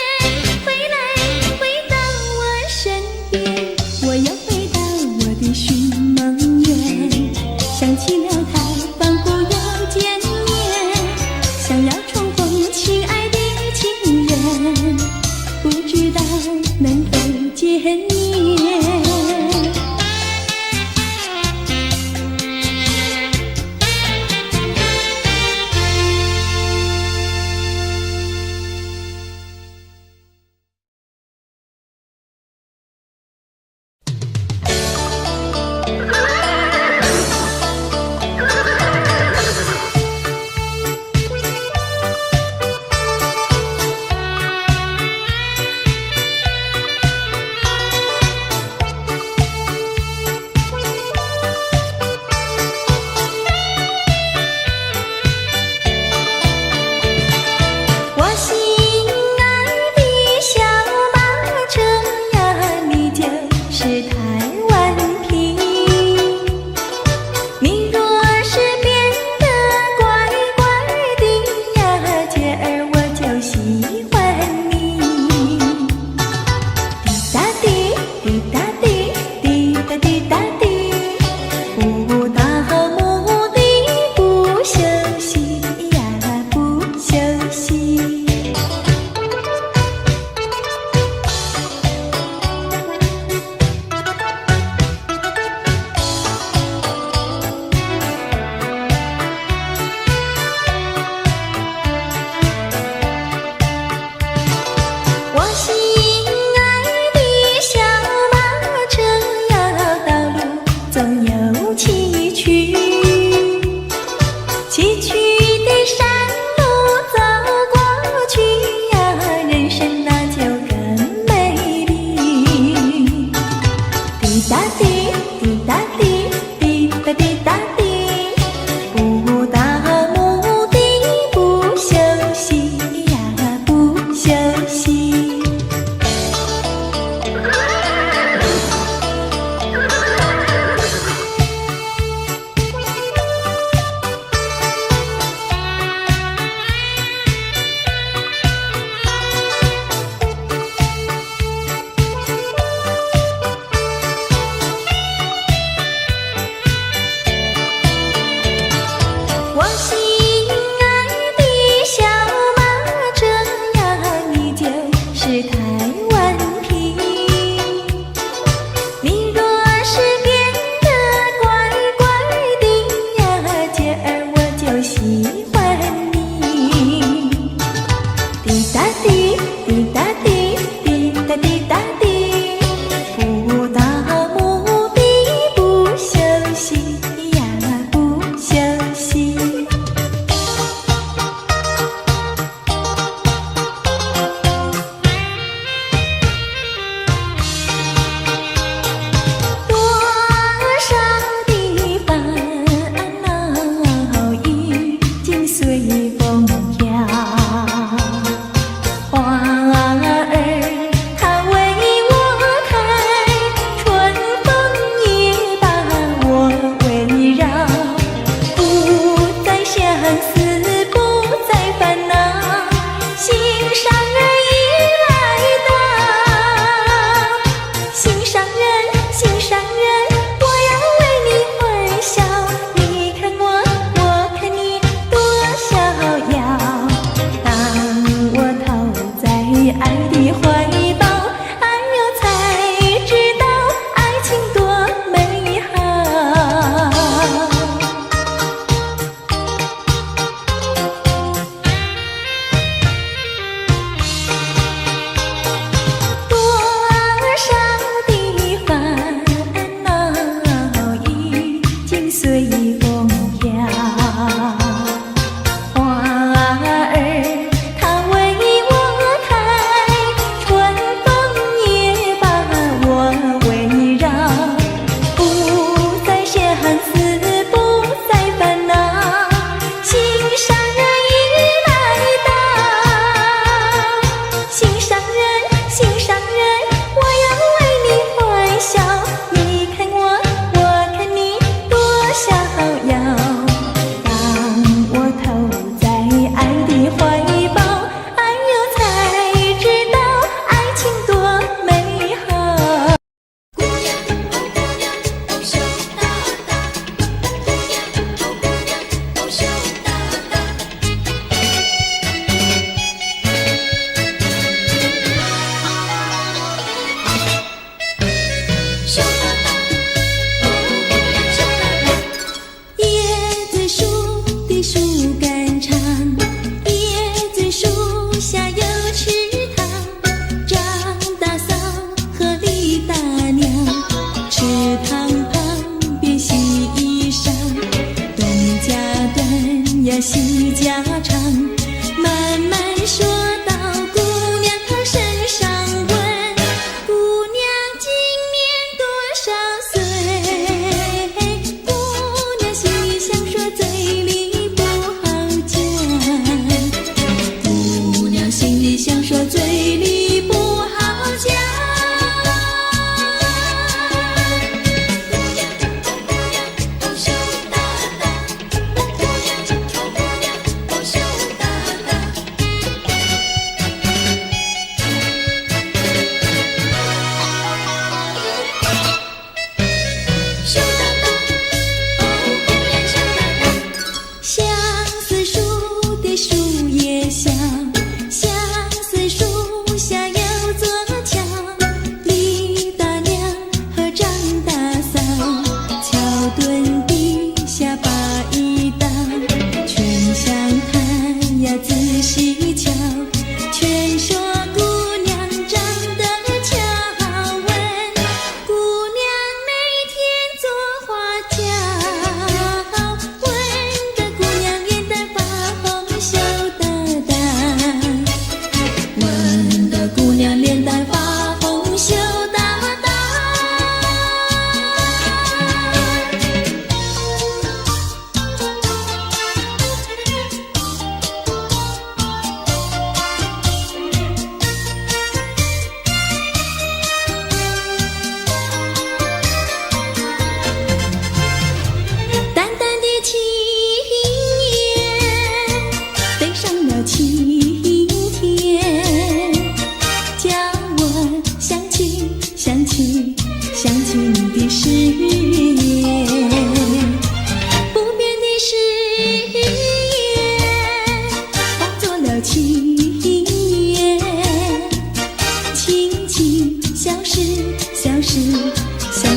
心里想说，嘴里不好讲。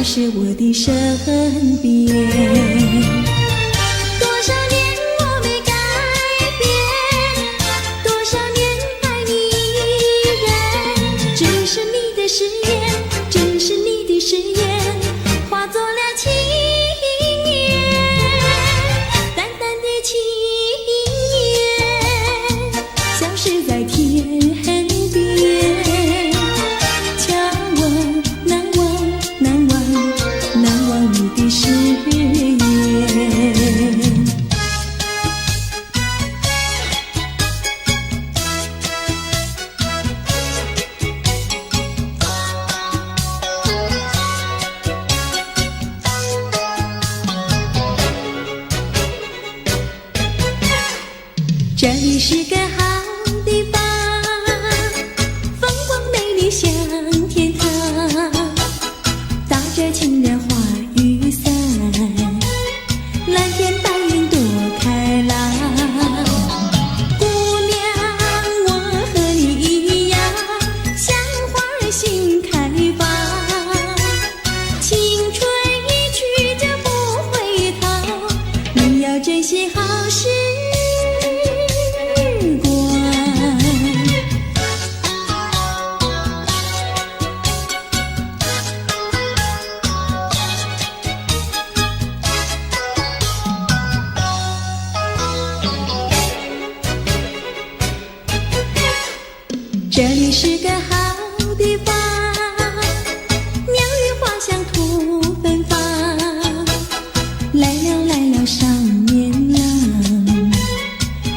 是我的身边。多少年我没改变，多少年爱你依然，只是你的誓言，只是你的誓言，化作了情缘，淡淡的情缘，消失在天边。这里是个好地方，风光美丽像天堂，打着情人花雨伞，蓝天白云多开朗。姑娘，我和你一样，像花儿心开放，青春一去就不回头，你要珍惜好时这里是个好地方，鸟语花香吐芬芳，来了来了少年郎，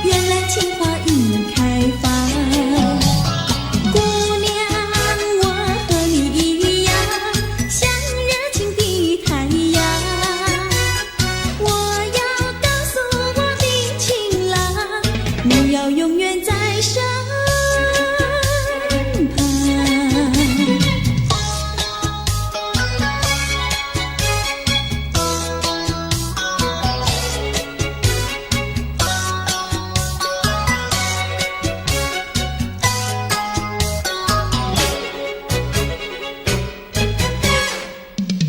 原来情花已开放。姑娘，我和你一样，像热情的太阳，我要告诉我的情郎，你要永远在身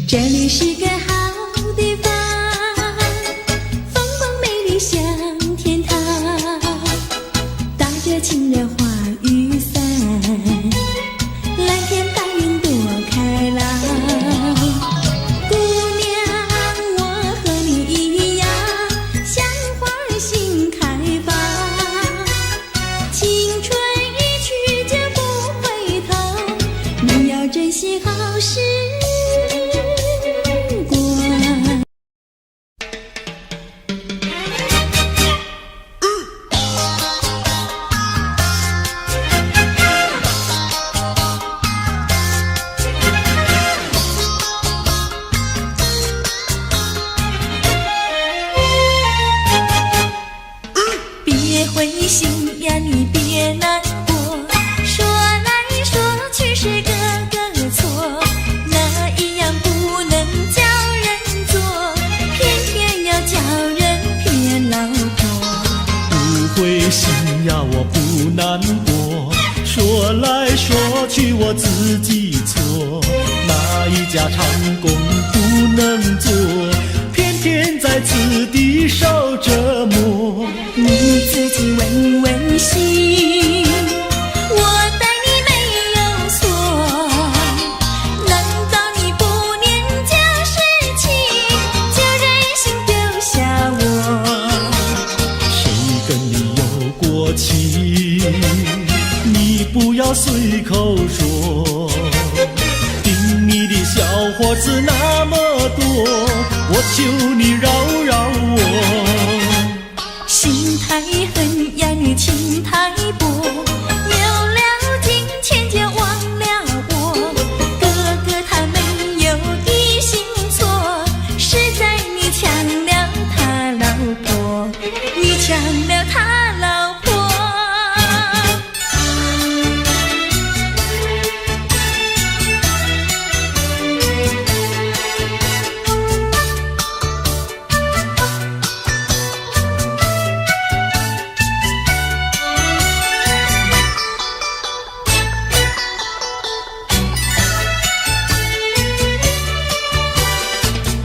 这里是个好地方，风光美丽像天堂，打着情人花雨伞，蓝天白云多开朗。姑娘，我和你一样，像花儿心开放，青春一去就不回头，你要珍惜好时说来说去我自己错，哪一家长工不能做，偏偏在此地受折磨。你自己问问心，我待你没有错，难道你不念旧事情，就任性丢下我？谁跟你有过情，你不要随口说，听你的小伙子那么多，我求你饶饶我。心太狠呀，你情太薄，有了金钱就忘了我。哥哥他没有一心错，是在你抢了他老婆，你抢了他老婆。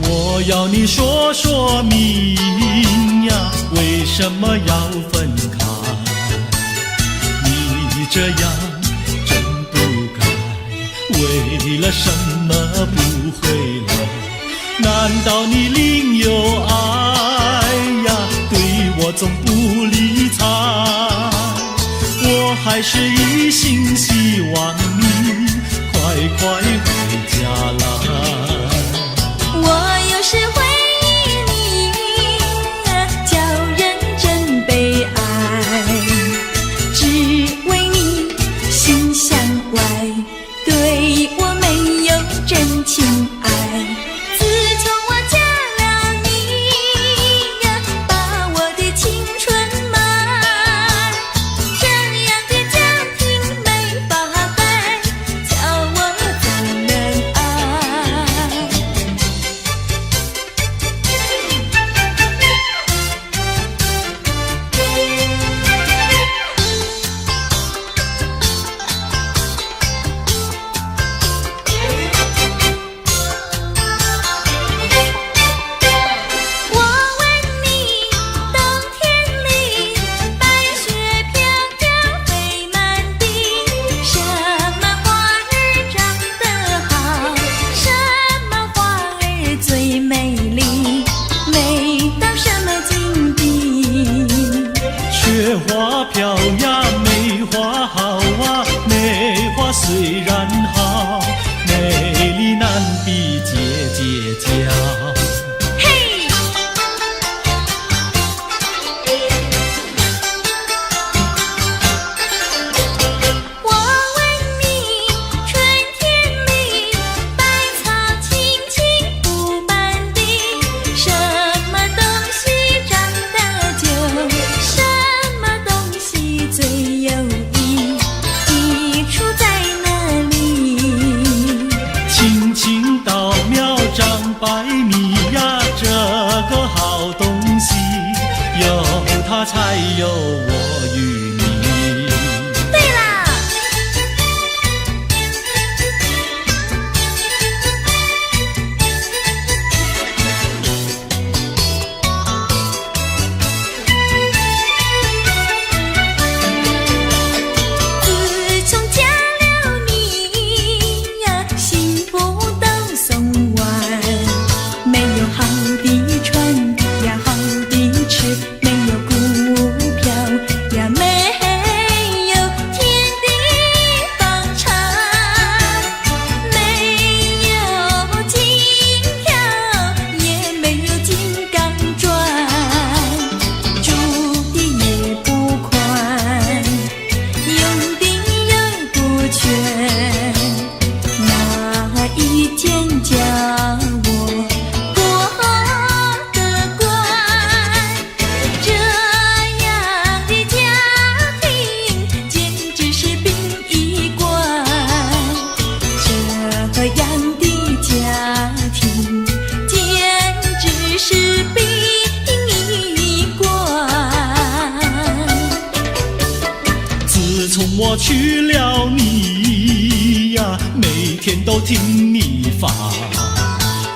我要你说说明呀，为什么要分开？你这样真不该，为了什么不回来？难道你另有爱呀？对我总不理睬，我还是一心希望你快快回家来。我有时回忆你，叫人真悲哀，只为你心向外，对我没有真情爱。自从我嫁了你，把我的青春埋，这样的家庭没法改，叫我怎能爱？我问你，冬天里白雪飘飘飞满地，什么花儿长得好，什么花儿最美丽，美到什么境地？雪花飘呀，梅花好啊，梅花虽然好，美丽难比姐姐娇。嘿，我问你，春天里百草青青布满地，什么东西长得久，什么东西最有益，益处在哪里？娶了你呀，每天都听你发。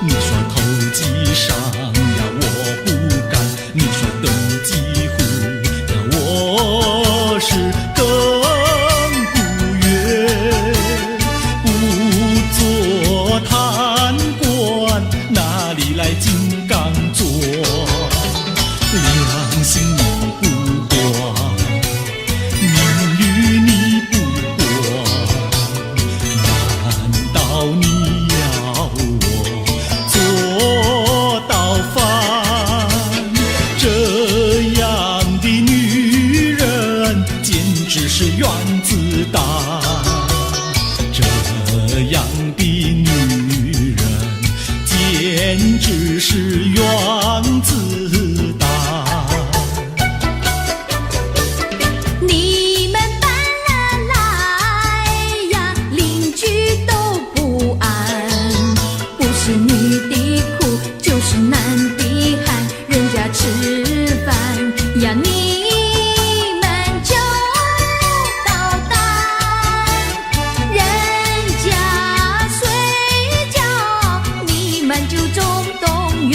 你说投机商呀，我不干；你说登记户呀，我是更不愿。不做贪官，哪里来金刚座？良心你不管，名誉你不管，难道你要我做到饭？这样的女人简直是原子弹，这样的女人简直是原子弹。你们搬了来呀，邻居都不安，不是女的苦，就是男的寒，人家吃饭呀，你们就捣蛋，人家睡觉，你们就总动员。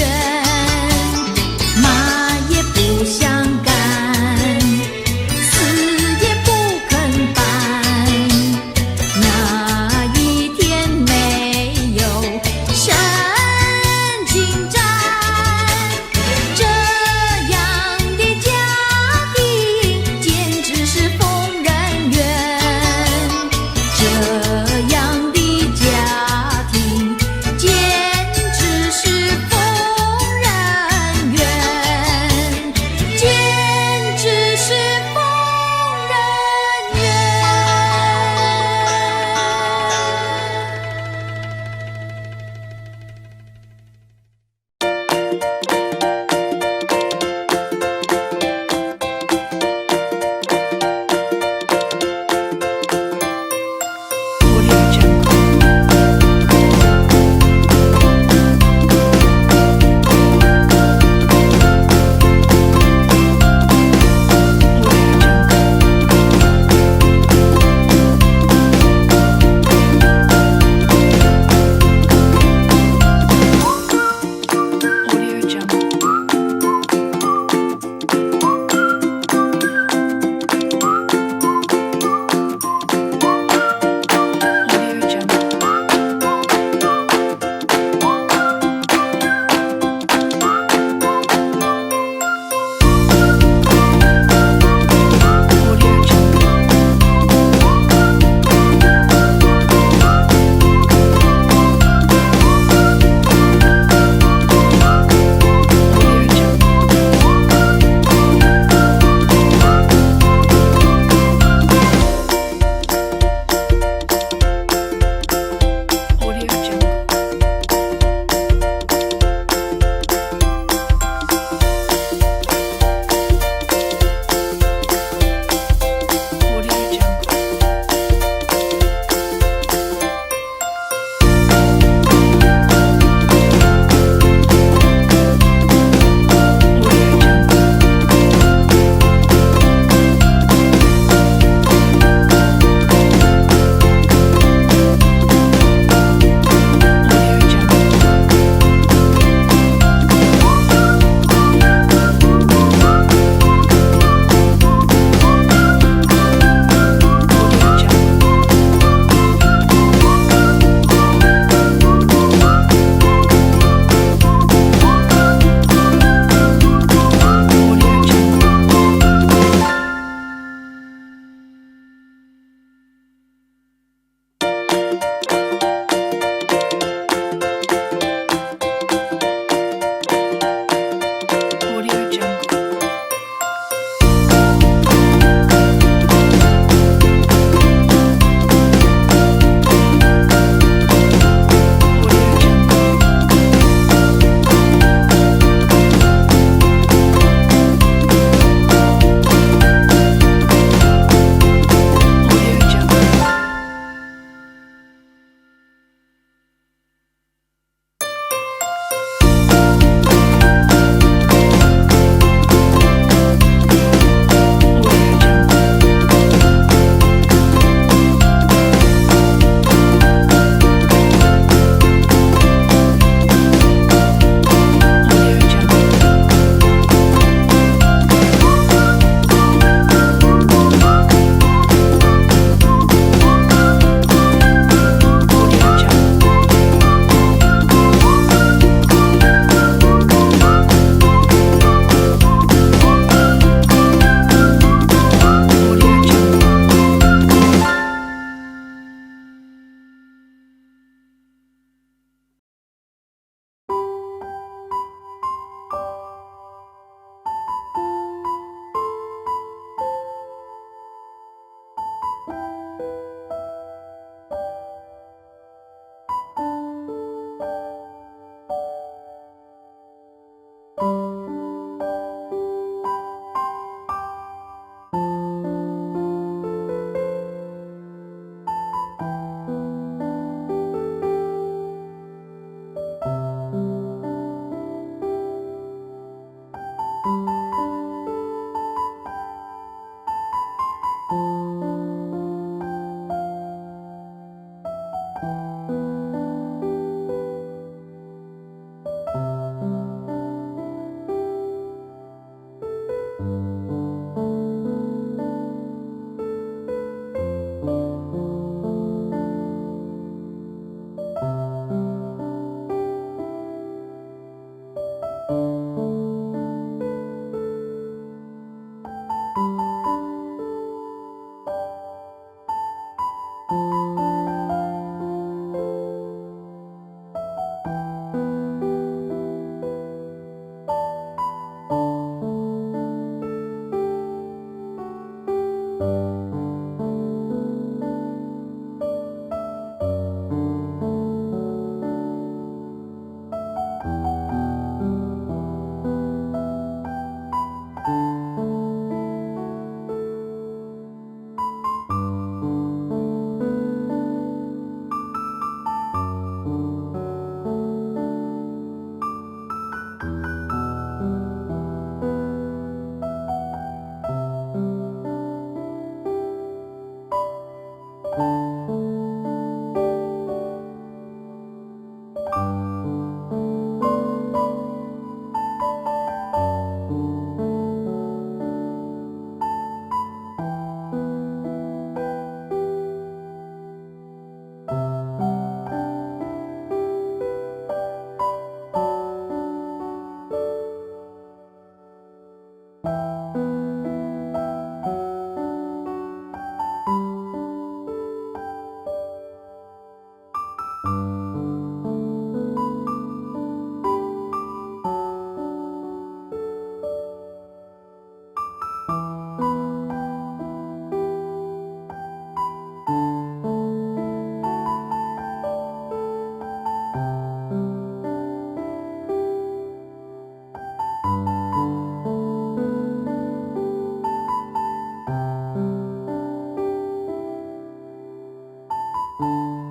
花